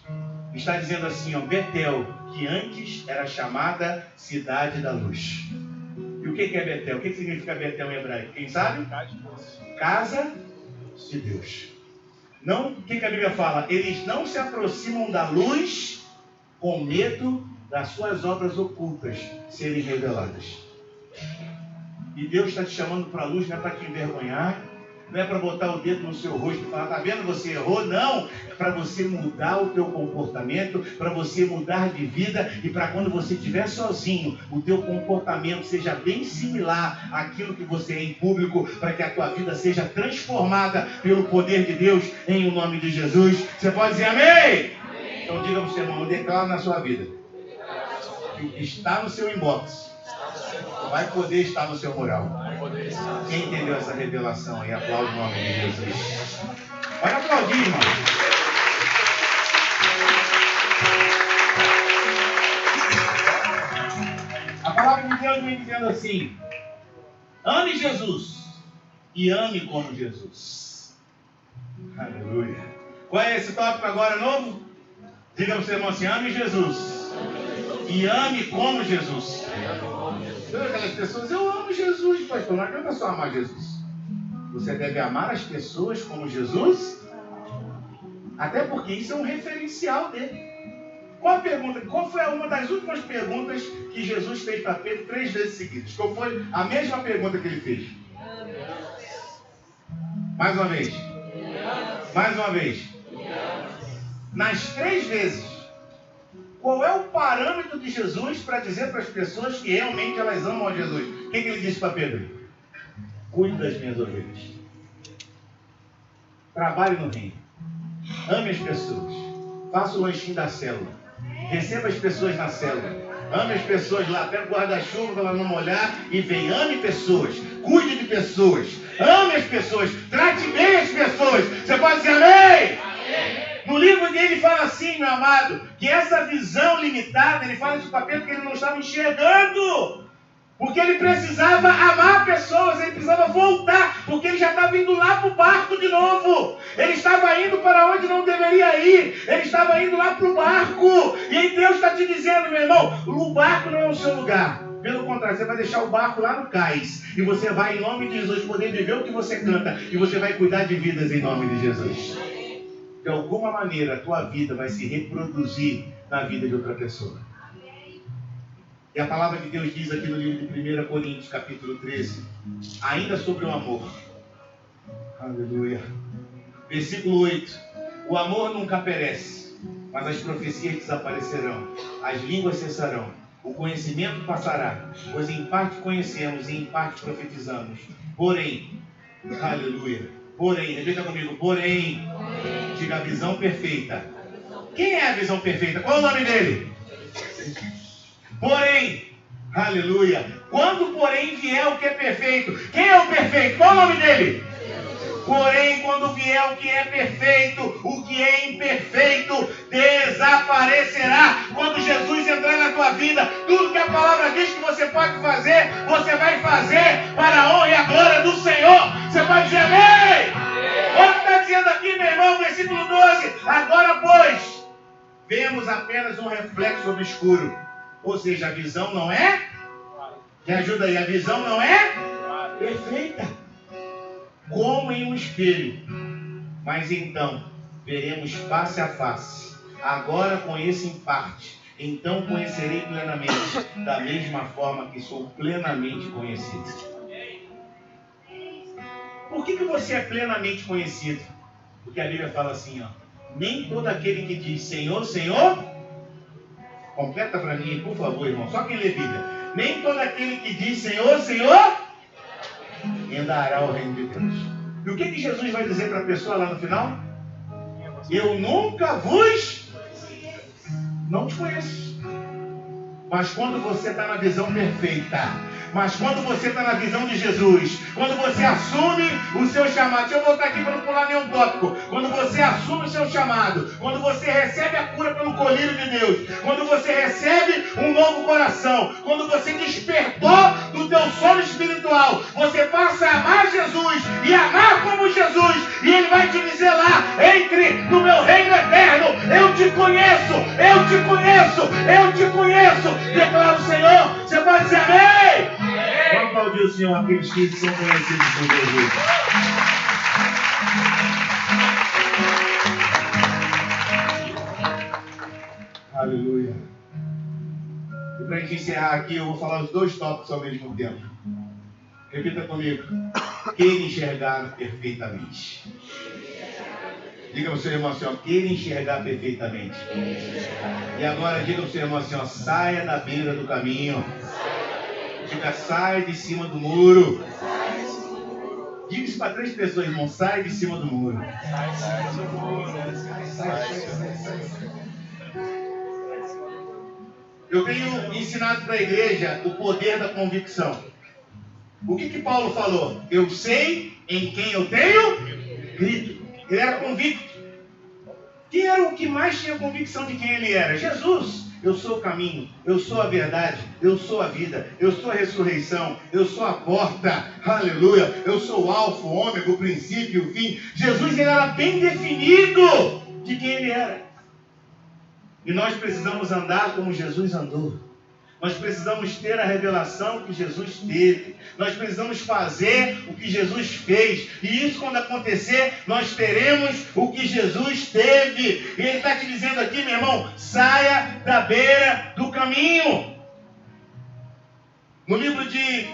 Está dizendo assim, ó: Betel, que antes era chamada cidade da luz. E o que é Betel? O que significa Betel em hebraico? Quem sabe? Casa de Deus. Não, o que a Bíblia fala? Eles não se aproximam da luz com medo das suas obras ocultas serem reveladas. E Deus está te chamando para a luz, não é para te envergonhar, não é para botar o dedo no seu rosto e falar: tá vendo, você errou. Não, é para você mudar o teu comportamento, para você mudar de vida, e para quando você estiver sozinho, o teu comportamento seja bem similar àquilo que você é em público, para que a tua vida seja transformada pelo poder de Deus, em o nome de Jesus. Você pode dizer amém? Amém. Então diga para o seu irmão: declara na sua vida que o que está no seu inbox vai poder estar no seu mural. Quem entendeu essa revelação aí, aplaude o nome de Jesus. Pode aplaudir, irmão. A palavra de Deus vem dizendo assim: ame Jesus e ame como Jesus. Aleluia. Qual é esse tópico agora novo? Diga para o seu irmão assim: ame Jesus e ame como Jesus. Aquelas pessoas: eu amo Jesus, pastor. Não adianta só amar Jesus. Você deve amar as pessoas como Jesus, até porque isso é um referencial dele. Qual foi uma das últimas perguntas que Jesus fez para Pedro 3 vezes seguidas? Qual foi a mesma pergunta que ele fez? Mais uma vez. Mais uma vez. Nas 3 vezes. Qual é o parâmetro de Jesus para dizer para as pessoas que realmente elas amam a Jesus? O que ele disse para Pedro? Cuide das minhas ovelhas. Trabalhe no reino. Ame as pessoas. Faça o lanchinho da célula. Receba as pessoas na célula. Ame as pessoas lá. Pega o guarda-chuva para ela não molhar e vem. Ame pessoas. Cuide de pessoas. Ame as pessoas. Trate bem as pessoas. Você pode dizer amém? No livro dele fala assim, meu amado, que essa visão limitada, ele fala de papel que ele não estava enxergando. Porque ele precisava amar pessoas, ele precisava voltar, porque ele já estava indo lá para o barco de novo. Ele estava indo para onde não deveria ir, ele estava indo lá para o barco. E aí Deus está te dizendo, meu irmão, o barco não é o seu lugar. Pelo contrário, você vai deixar o barco lá no cais. E você vai, em nome de Jesus, poder viver o que você canta. E você vai cuidar de vidas em nome de Jesus. De alguma maneira, a tua vida vai se reproduzir na vida de outra pessoa. E a palavra de Deus diz aqui no livro de 1 Coríntios, capítulo 13, ainda sobre o amor. Aleluia. Versículo 8. O amor nunca perece, mas as profecias desaparecerão, as línguas cessarão, o conhecimento passará, pois em parte conhecemos e em parte profetizamos. Porém, aleluia. Porém, repita comigo, porém, diga: a visão perfeita. Quem é a visão perfeita? Qual é o nome dele? Porém, aleluia. Quando porém vier o que é perfeito. Quem é o perfeito? Qual é o nome dele? Porém, quando vier o que é perfeito, o que é imperfeito desaparecerá. Quando Jesus entrar na tua vida, tudo que a palavra diz que você pode fazer, você vai fazer para a honra e a glória do Senhor. Você pode dizer amém? vemos apenas um reflexo obscuro. Ou seja, a visão não é? Me ajuda aí, a visão não é perfeita, como em um espelho. Mas então, veremos face a face. Agora conheço em parte, então conhecerei plenamente, da mesma forma que sou plenamente conhecido. Por que você é plenamente conhecido? Porque a Bíblia fala assim, ó, nem todo aquele que diz Senhor, Senhor, completa para mim, por favor, irmão, só quem lê Bíblia, nem todo aquele que diz Senhor, Senhor, entrará ao reino de Deus. E o que Jesus vai dizer para a pessoa lá no final? Eu nunca vos não te conheço. Mas quando você está na visão perfeita, mas quando você está na visão de Jesus, quando você assume o seu chamado, deixa eu voltar aqui para não pular nenhum tópico, quando você assume o seu chamado, quando você recebe a cura pelo colírio de Deus, quando você recebe um novo coração, quando você despertou do teu sono espiritual, você passa a amar Jesus e amar como Jesus, e Ele vai te dizer lá, entre no meu reino eterno, eu te conheço, eu te conheço, eu te conheço, declara o Senhor. Você pode dizer amém? Vamos aplaudir o Senhor, aqueles que são conhecidos por Jesus. Aleluia. E para a gente encerrar aqui, eu vou falar os dois tópicos ao mesmo tempo. Repita comigo. Queira enxergar perfeitamente. Diga ao seu irmão assim, ó, queira enxergar perfeitamente. E agora diga ao seu irmão assim, ó, saia da beira do caminho. Diga, sai de cima do muro. Diga isso para 3 pessoas, irmão, sai de cima do muro. Eu tenho ensinado para a igreja o poder da convicção. O que Paulo falou? Eu sei em quem eu tenho crido. Ele era convicto. Quem era o que mais tinha convicção de quem ele era? Jesus. Eu sou o caminho, eu sou a verdade, eu sou a vida, eu sou a ressurreição, eu sou a porta, aleluia, eu sou o alfa, o ômega, o princípio, o fim. Jesus, ele era bem definido de quem ele era. E nós precisamos andar como Jesus andou. Nós precisamos ter a revelação que Jesus teve. Nós precisamos fazer o que Jesus fez. E isso, quando acontecer, nós teremos o que Jesus teve. E Ele está te dizendo aqui, meu irmão, saia da beira do caminho. No livro de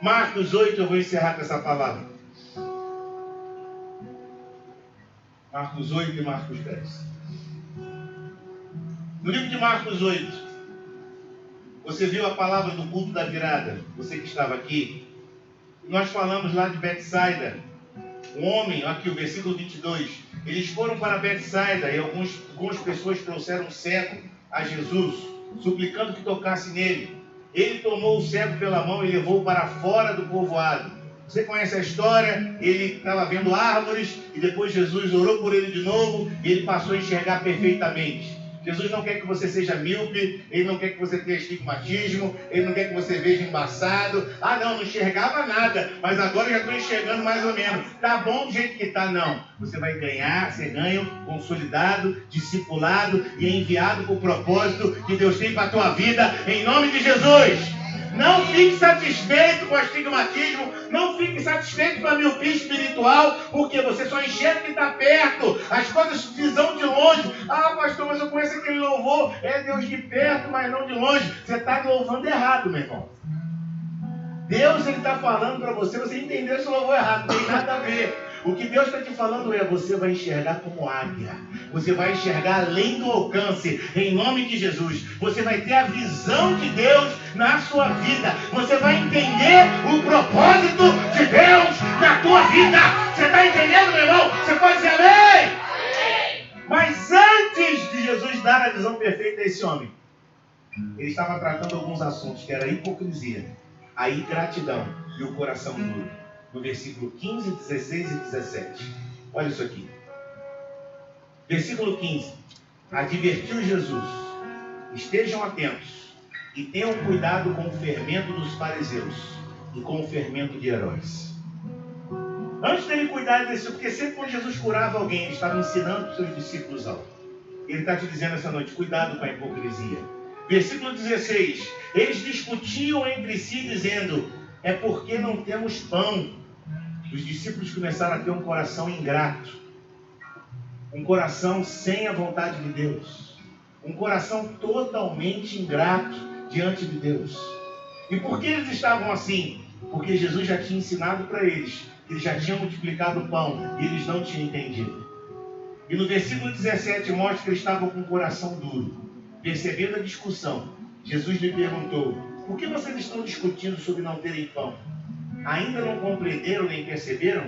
Marcos 8, eu vou encerrar com essa palavra. Marcos 8 e Marcos 10. No livro de Marcos 8, você viu a palavra do culto da virada, você que estava aqui. Nós falamos lá de Betsaida. Um homem, aqui o versículo 22, eles foram para Betsaida e algumas pessoas trouxeram um cego a Jesus, suplicando que tocasse nele. Ele tomou o cego pela mão e levou para fora do povoado. Você conhece a história? Ele estava vendo árvores e depois Jesus orou por ele de novo e ele passou a enxergar perfeitamente. Jesus não quer que você seja míope, Ele não quer que você tenha estigmatismo, Ele não quer que você veja embaçado. Ah não enxergava nada, mas agora eu já estou enxergando mais ou menos. Tá bom do jeito que está, não. Você vai ganhar, ser ganho, consolidado, discipulado e enviado para o propósito que Deus tem para a tua vida, em nome de Jesus. Não fique satisfeito com o astigmatismo, não fique satisfeito com a miopia espiritual, porque você só enxerga que está perto, as coisas visão de longe. Ah, pastor, mas eu conheço aquele louvor, é Deus de perto, mas não de longe. Você está louvando errado, meu irmão. Deus, Ele está falando para você, você entendeu esse louvor errado, não tem nada a ver. O que Deus está te falando é, você vai enxergar como águia. Você vai enxergar além do alcance, em nome de Jesus. Você vai ter a visão de Deus na sua vida. Você vai entender o propósito de Deus na tua vida. Você está entendendo, meu irmão? Você pode dizer amém? Mas antes de Jesus dar a visão perfeita a esse homem, ele estava tratando alguns assuntos, que era a hipocrisia, a ingratidão e o coração duro. No versículo 15, 16 e 17. Olha isso aqui. Versículo 15. Advertiu Jesus: estejam atentos e tenham cuidado com o fermento dos fariseus e com o fermento de Herodes. Antes dele cuidar desse, porque sempre quando Jesus curava alguém, ele estava ensinando os seus discípulos algo. Ele está te dizendo essa noite, cuidado com a hipocrisia. Versículo 16. Eles discutiam entre si, dizendo, é porque não temos pão. Os discípulos começaram a ter um coração ingrato. Um coração sem a vontade de Deus. Um coração totalmente ingrato diante de Deus. E por que eles estavam assim? Porque Jesus já tinha ensinado para eles. Ele já tinha multiplicado o pão. E eles não tinham entendido. E no versículo 17 mostra que eles estavam com o coração duro. Percebendo a discussão, Jesus lhe perguntou, por que vocês estão discutindo sobre não terem pão? Ainda não compreenderam nem perceberam?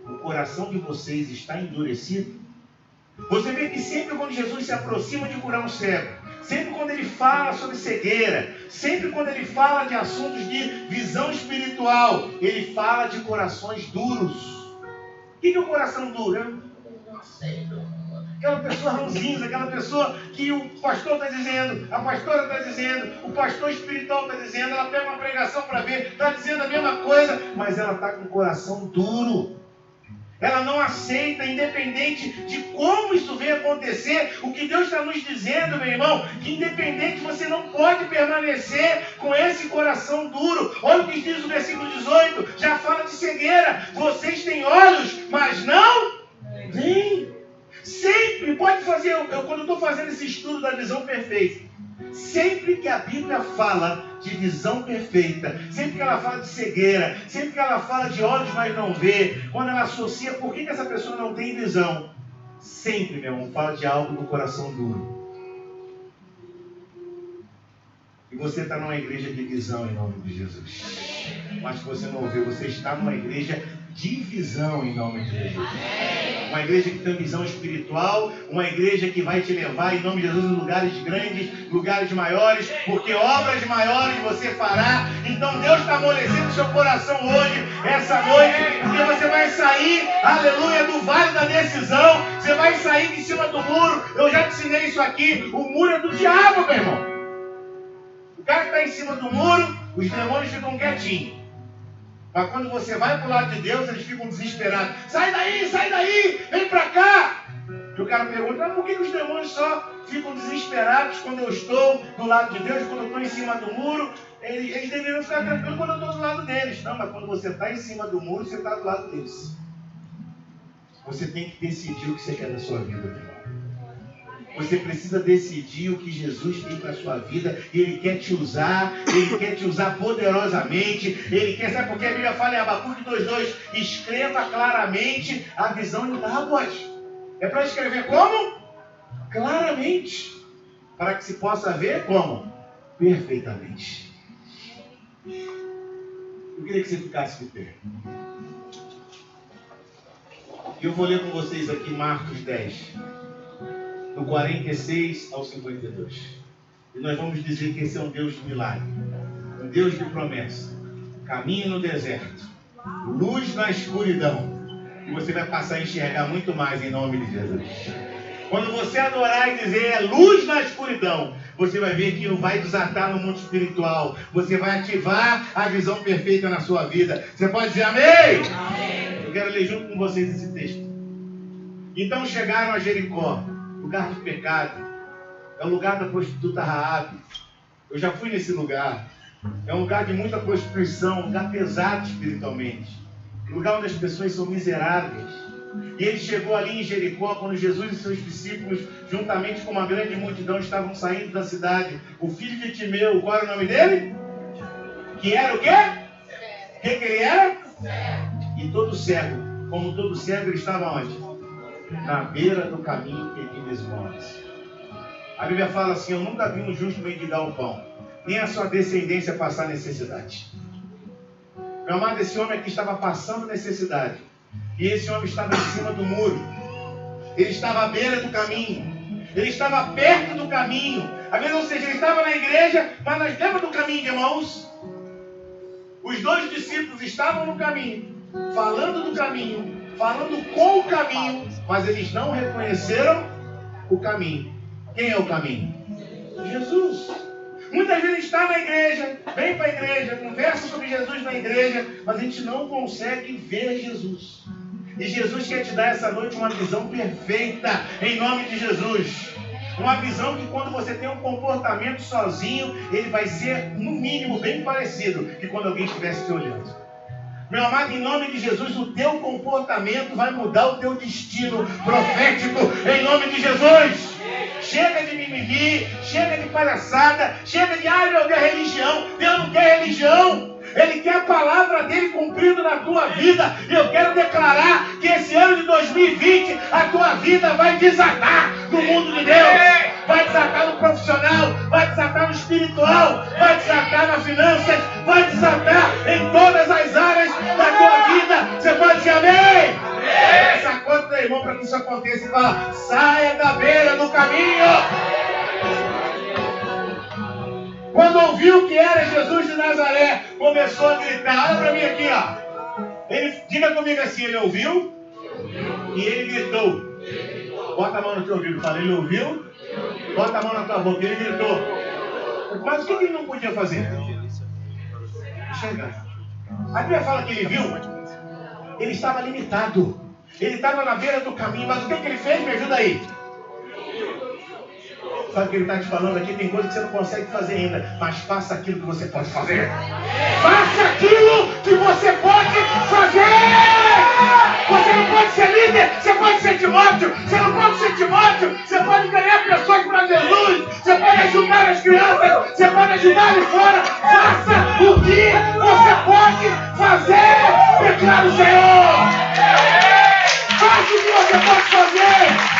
O coração de vocês está endurecido? Você vê que sempre quando Jesus se aproxima de curar um cego, sempre quando ele fala sobre cegueira, sempre quando ele fala de assuntos de visão espiritual, ele fala de corações duros. O que é o coração duro? Eu não sei. Aquela pessoa ranzinza, aquela pessoa que o pastor está dizendo, a pastora está dizendo, o pastor espiritual está dizendo, ela pega uma pregação para ver, está dizendo a mesma coisa, mas ela está com o coração duro. Ela não aceita, independente de como isso vem acontecer, o que Deus está nos dizendo, meu irmão, que independente você não pode permanecer com esse coração duro. Olha o que diz o versículo 18, já fala de cegueira. Vocês têm olhos, mas não veem. Sempre pode fazer, quando eu estou fazendo esse estudo da visão perfeita, sempre que a Bíblia fala de visão perfeita, sempre que ela fala de cegueira, sempre que ela fala de olhos mas não vê, quando ela associa por que essa pessoa não tem visão, sempre, meu irmão, fala de algo do coração duro. E você está numa igreja de visão em nome de Jesus. Mas que você não ouviu, você está numa igreja de visão em nome de Jesus. Uma igreja que tem visão espiritual, uma igreja que vai te levar em nome de Jesus em lugares grandes, lugares maiores, porque obras maiores você fará. Então Deus está amolecendo o seu coração hoje, essa noite, porque você vai sair, aleluia, do vale da decisão, você vai sair de cima do muro. Eu já te ensinei isso aqui, o muro é do diabo, meu irmão. O cara que está em cima do muro, os demônios ficam quietinhos. Mas quando você vai para o lado de Deus, eles ficam desesperados. Sai daí, vem para cá. E o cara pergunta, mas por que os demônios só ficam desesperados quando eu estou do lado de Deus, quando eu estou em cima do muro? Eles deveriam ficar tranquilos quando eu estou do lado deles. Não, mas quando você está em cima do muro, você está do lado deles. Você tem que decidir o que você quer da sua vida, meu irmão. Você precisa decidir o que Jesus tem para a sua vida. Ele quer te usar poderosamente. Ele quer, sabe por que a Bíblia fala em Abacuque 2:2? Escreva claramente a visão em tábuas. É para escrever como? Claramente. Para que se possa ver como? Perfeitamente. Eu queria que você ficasse de pé. Eu vou ler com vocês aqui Marcos 10. Do 46 ao 52. E nós vamos dizer que esse é um Deus de milagre. Um Deus de promessa. Caminho no deserto. Luz na escuridão. E você vai passar a enxergar muito mais em nome de Jesus. Quando você adorar e dizer é luz na escuridão, você vai ver que vai desatar no mundo espiritual. Você vai ativar a visão perfeita na sua vida. Você pode dizer amém? Amém. Eu quero ler junto com vocês esse texto. Então chegaram a Jericó. Lugar de pecado, é o lugar da prostituta Raabe. Eu já fui nesse lugar. É um lugar de muita prostituição, um lugar pesado espiritualmente, um lugar onde as pessoas são miseráveis. E ele chegou ali em Jericó quando Jesus e seus discípulos, juntamente com uma grande multidão, estavam saindo da cidade. O filho de Timeu, qual era o nome dele? Que era o quê? O que ele era? E todo cego, como todo cego, ele estava onde? Na beira do caminho pedindo esmolas. A Bíblia fala assim, eu nunca vi um justo mendigar o pão, nem a sua descendência passar necessidade. Meu amado, esse homem aqui estava passando necessidade. E esse homem estava em cima do muro. Ele estava à beira do caminho. Ele estava perto do caminho. Às vezes, ou seja, ele estava na igreja, mas nós lembra do caminho, irmãos? Os dois discípulos estavam no caminho, falando do caminho, falando com o caminho, mas eles não reconheceram o caminho. Quem é o caminho? Jesus. Muitas vezes a gente está na igreja, vem para a igreja, conversa sobre Jesus na igreja, mas a gente não consegue ver Jesus. E Jesus quer te dar essa noite uma visão perfeita, em nome de Jesus. Uma visão que quando você tem um comportamento sozinho, ele vai ser, no mínimo, bem parecido que quando alguém estivesse te olhando. Meu amado, em nome de Jesus, o teu comportamento vai mudar o teu destino profético, em nome de Jesus. Chega de mimimi, chega de palhaçada, chega de, ai meu Deus, religião. Deus não quer religião. Ele quer a palavra dele cumprida na tua vida. E eu quero declarar que esse ano de 2020 a tua vida vai desatar no mundo de Deus. Vai desatar no profissional, vai desatar no espiritual, vai desatar nas finanças, vai desatar em todas as áreas da tua vida. Você pode dizer amém? Essa conta, irmão, para que isso aconteça, fala: saia da beira do caminho. Quando ouviu que era Jesus de Nazaré, começou a gritar. Olha para mim aqui, ó. Diga comigo assim, ele ouviu e ele gritou. Bota a mão no teu ouvido, fala, ele ouviu. Bota a mão na tua boca, ele gritou. Mas o que ele não podia fazer? Enxergar. A Bíblia fala que ele viu. Ele estava limitado. Ele estava na beira do caminho. Mas o que ele fez? Me ajuda aí. Sabe o que ele está te falando aqui? Tem coisa que você não consegue fazer ainda. Mas faça aquilo que você pode fazer. Faça aquilo que você pode fazer. Você não pode ser líder. Você pode ser Timóteo. Você não pode ser Timóteo. Você pode ganhar pessoas para Jesus. Você pode ajudar as crianças. Você pode ajudar ali fora. Faça o que você pode fazer. Declara o Senhor. Faça o que você pode fazer.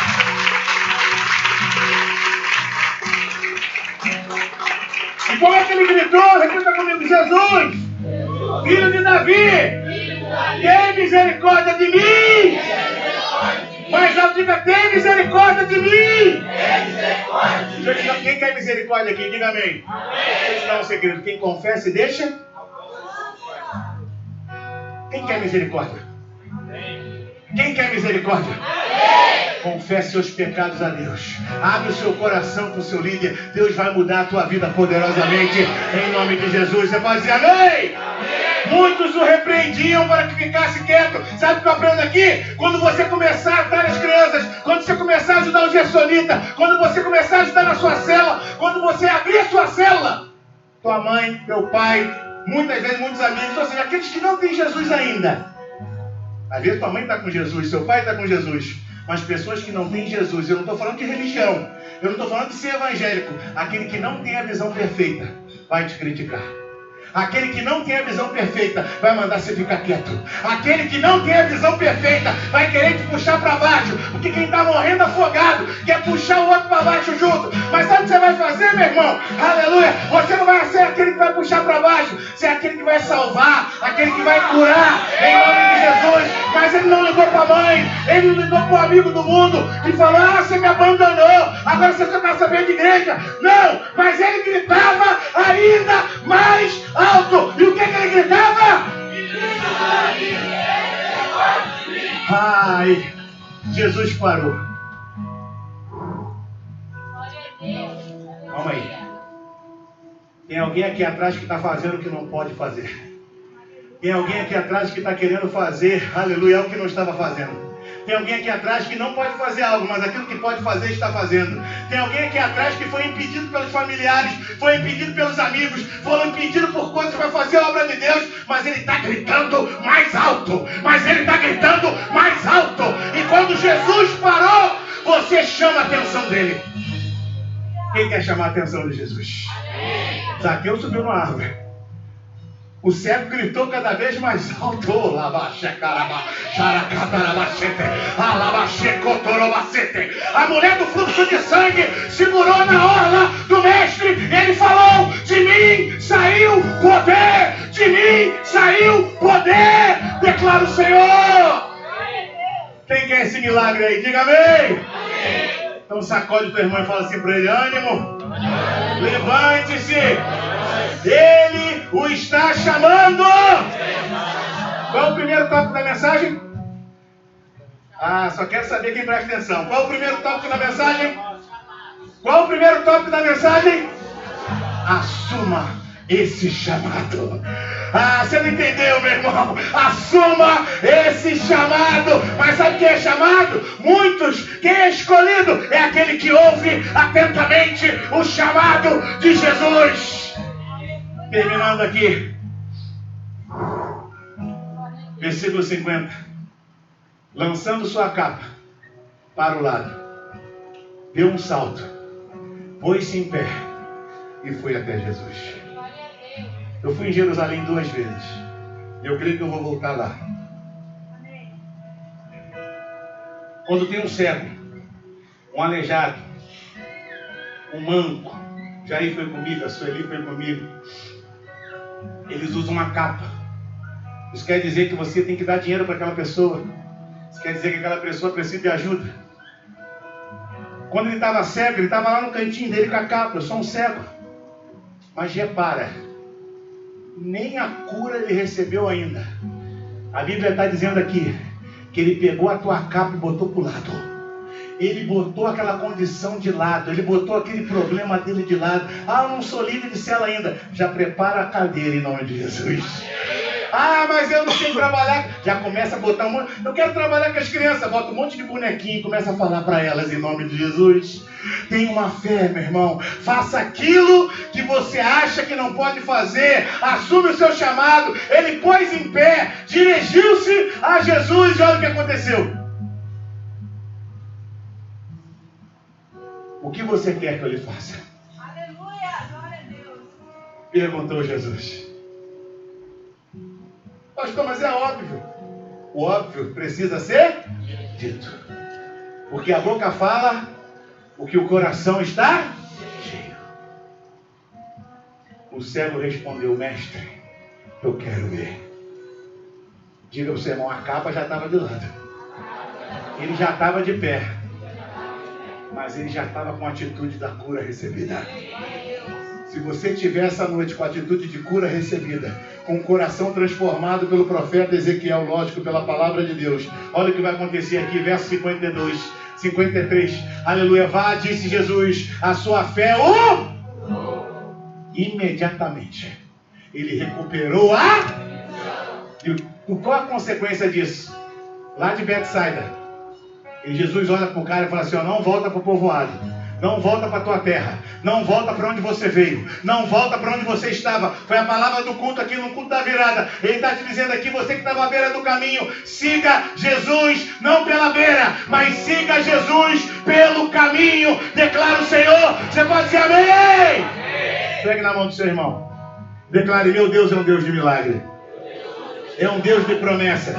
E como é que ele gritou? Repita comigo: Jesus, filho de Davi, tem misericórdia de mim. Mais alto, diga: tem misericórdia de mim. Quem quer misericórdia aqui? Diga amém. Esse não é um segredo. Quem confessa e deixa. Quem quer misericórdia? Quem quer misericórdia? Confesse seus pecados a Deus. Abre o seu coração com o seu líder. Deus vai mudar a tua vida poderosamente. Em nome de Jesus. Você pode dizer amém? Muitos o repreendiam para que ficasse quieto. Sabe o que eu aprendo aqui? Quando você começar a dar as crianças, quando você começar a ajudar o gersonita, quando você começar a ajudar na sua célula, quando você abrir a sua célula, tua mãe, teu pai, muitas vezes muitos amigos, ou seja, aqueles que não têm Jesus ainda. Às vezes tua mãe está com Jesus, seu pai está com Jesus. Mas pessoas que não têm Jesus, eu não estou falando de religião, eu não estou falando de ser evangélico. Aquele que não tem a visão perfeita vai te criticar. Aquele que não tem a visão perfeita vai mandar você ficar quieto. Aquele que não tem a visão perfeita vai querer te puxar para baixo. Porque quem está morrendo afogado quer puxar o outro para baixo junto. Mas sabe o que você vai fazer, meu irmão? Aleluia! Você não vai ser aquele que vai puxar para baixo. Você é aquele que vai salvar, aquele que vai curar, em nome de Jesus. Mas ele não ligou para a mãe, ele não ligou para o amigo do mundo que falou: ah, você me abandonou, agora você só está sabendo de igreja. Não, mas ele gritava ainda mais alto. E o que ele gritava? Ai, Jesus parou. Calma aí. Tem alguém aqui atrás que está fazendo o que não pode fazer. Tem alguém aqui atrás que está querendo fazer, aleluia, algo que não estava fazendo. Tem alguém aqui atrás que não pode fazer algo, mas aquilo que pode fazer está fazendo. Tem alguém aqui atrás que foi impedido pelos familiares, foi impedido pelos amigos, foi impedido por coisas para fazer a obra de Deus, mas ele está gritando mais alto. Mas ele está gritando mais alto. E quando Jesus parou, você chama a atenção dele. Quem quer chamar a atenção de Jesus? Zaqueu subiu numa árvore. O cego gritou cada vez mais alto. A mulher do fluxo de sangue segurou na orla do mestre. Ele falou: de mim saiu poder. De mim saiu poder. Declara o Senhor. Quem quer esse milagre aí? Diga amém. Então sacode o teu irmão e fala assim para ele: ânimo. Levante-se. Ele o está chamando. Qual é o primeiro tópico da mensagem? Ah, só quero saber quem presta atenção. Qual é o primeiro tópico da mensagem? Qual é o primeiro tópico da mensagem? Assuma esse chamado. Ah, você não entendeu, meu irmão? Assuma esse chamado. Mas sabe o que é chamado? Muitos. Quem é escolhido? É aquele que ouve atentamente o chamado de Jesus. Terminando aqui. Versículo 50. Lançando sua capa para o lado, deu um salto, pôs-se em pé e foi até Jesus. Eu fui em Jerusalém 2 vezes. Eu creio que eu vou voltar lá. Quando tem um cego, um aleijado, um manco, Jair foi comigo, a Sueli foi comigo, eles usam uma capa. Isso quer dizer que você tem que dar dinheiro para aquela pessoa. Isso quer dizer que aquela pessoa precisa de ajuda. Quando ele estava cego, ele estava lá no cantinho dele com a capa. Eu sou um cego. Mas repara, nem a cura ele recebeu ainda. A Bíblia está dizendo aqui que ele pegou a tua capa e botou para o lado. Ele botou aquela condição de lado. Ele botou aquele problema dele de lado. Ah, eu não sou líder de cela ainda. Já prepara a cadeira em nome de Jesus. Ah, mas eu não sei trabalhar. Já começa a botar um monte. Eu quero trabalhar com as crianças. Bota um monte de bonequinho e começa a falar para elas em nome de Jesus. Tenha uma fé, meu irmão. Faça aquilo que você acha que não pode fazer. Assume o seu chamado. Ele pôs em pé, dirigiu-se a Jesus e olha o que aconteceu. O que você quer que eu lhe faça? Aleluia, glória a Deus. Perguntou Jesus. Pastor, mas é óbvio. O óbvio precisa ser dito. Porque a boca fala o que o coração está cheio. O cego respondeu: mestre, eu quero ver. Diga ao seu irmão, a capa já estava de lado. Ele já estava de pé. Mas ele já estava com a atitude da cura recebida. Se você tiver essa noite com a atitude de cura recebida, com o coração transformado pelo profeta Ezequiel, lógico, pela palavra de Deus, olha o que vai acontecer aqui, verso 52, 53. Aleluia, vá, disse Jesus, a sua fé, imediatamente ele recuperou a... E qual a consequência disso? Lá de Betsaida, e Jesus olha para o cara e fala assim, ó, não volta para o povoado, não volta para a tua terra, não volta para onde você veio, não volta para onde você estava. Foi a palavra do culto aqui, no culto da virada. Ele está te dizendo aqui, você que estava à beira do caminho, siga Jesus, não pela beira, mas siga Jesus pelo caminho, declara o Senhor. Você pode dizer amém? Pegue na mão do seu irmão, declare, meu Deus é um Deus de milagre, é um Deus de promessa.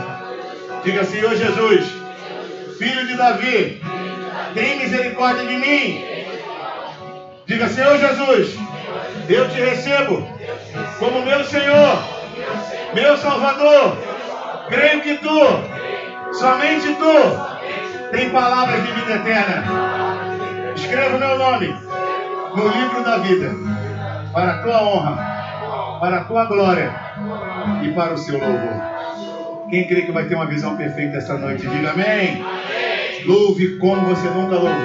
Diga, Senhor Jesus, Filho de Davi, tem misericórdia de mim. Diga, Senhor Jesus, eu te recebo como meu Senhor, meu Salvador. Creio que tu, somente tu, tem palavras de vida eterna. Escreva o meu nome no livro da vida, para a tua honra, para a tua glória e para o seu louvor. Quem crê que vai ter uma visão perfeita essa noite, diga amém. Louve como você nunca louvou.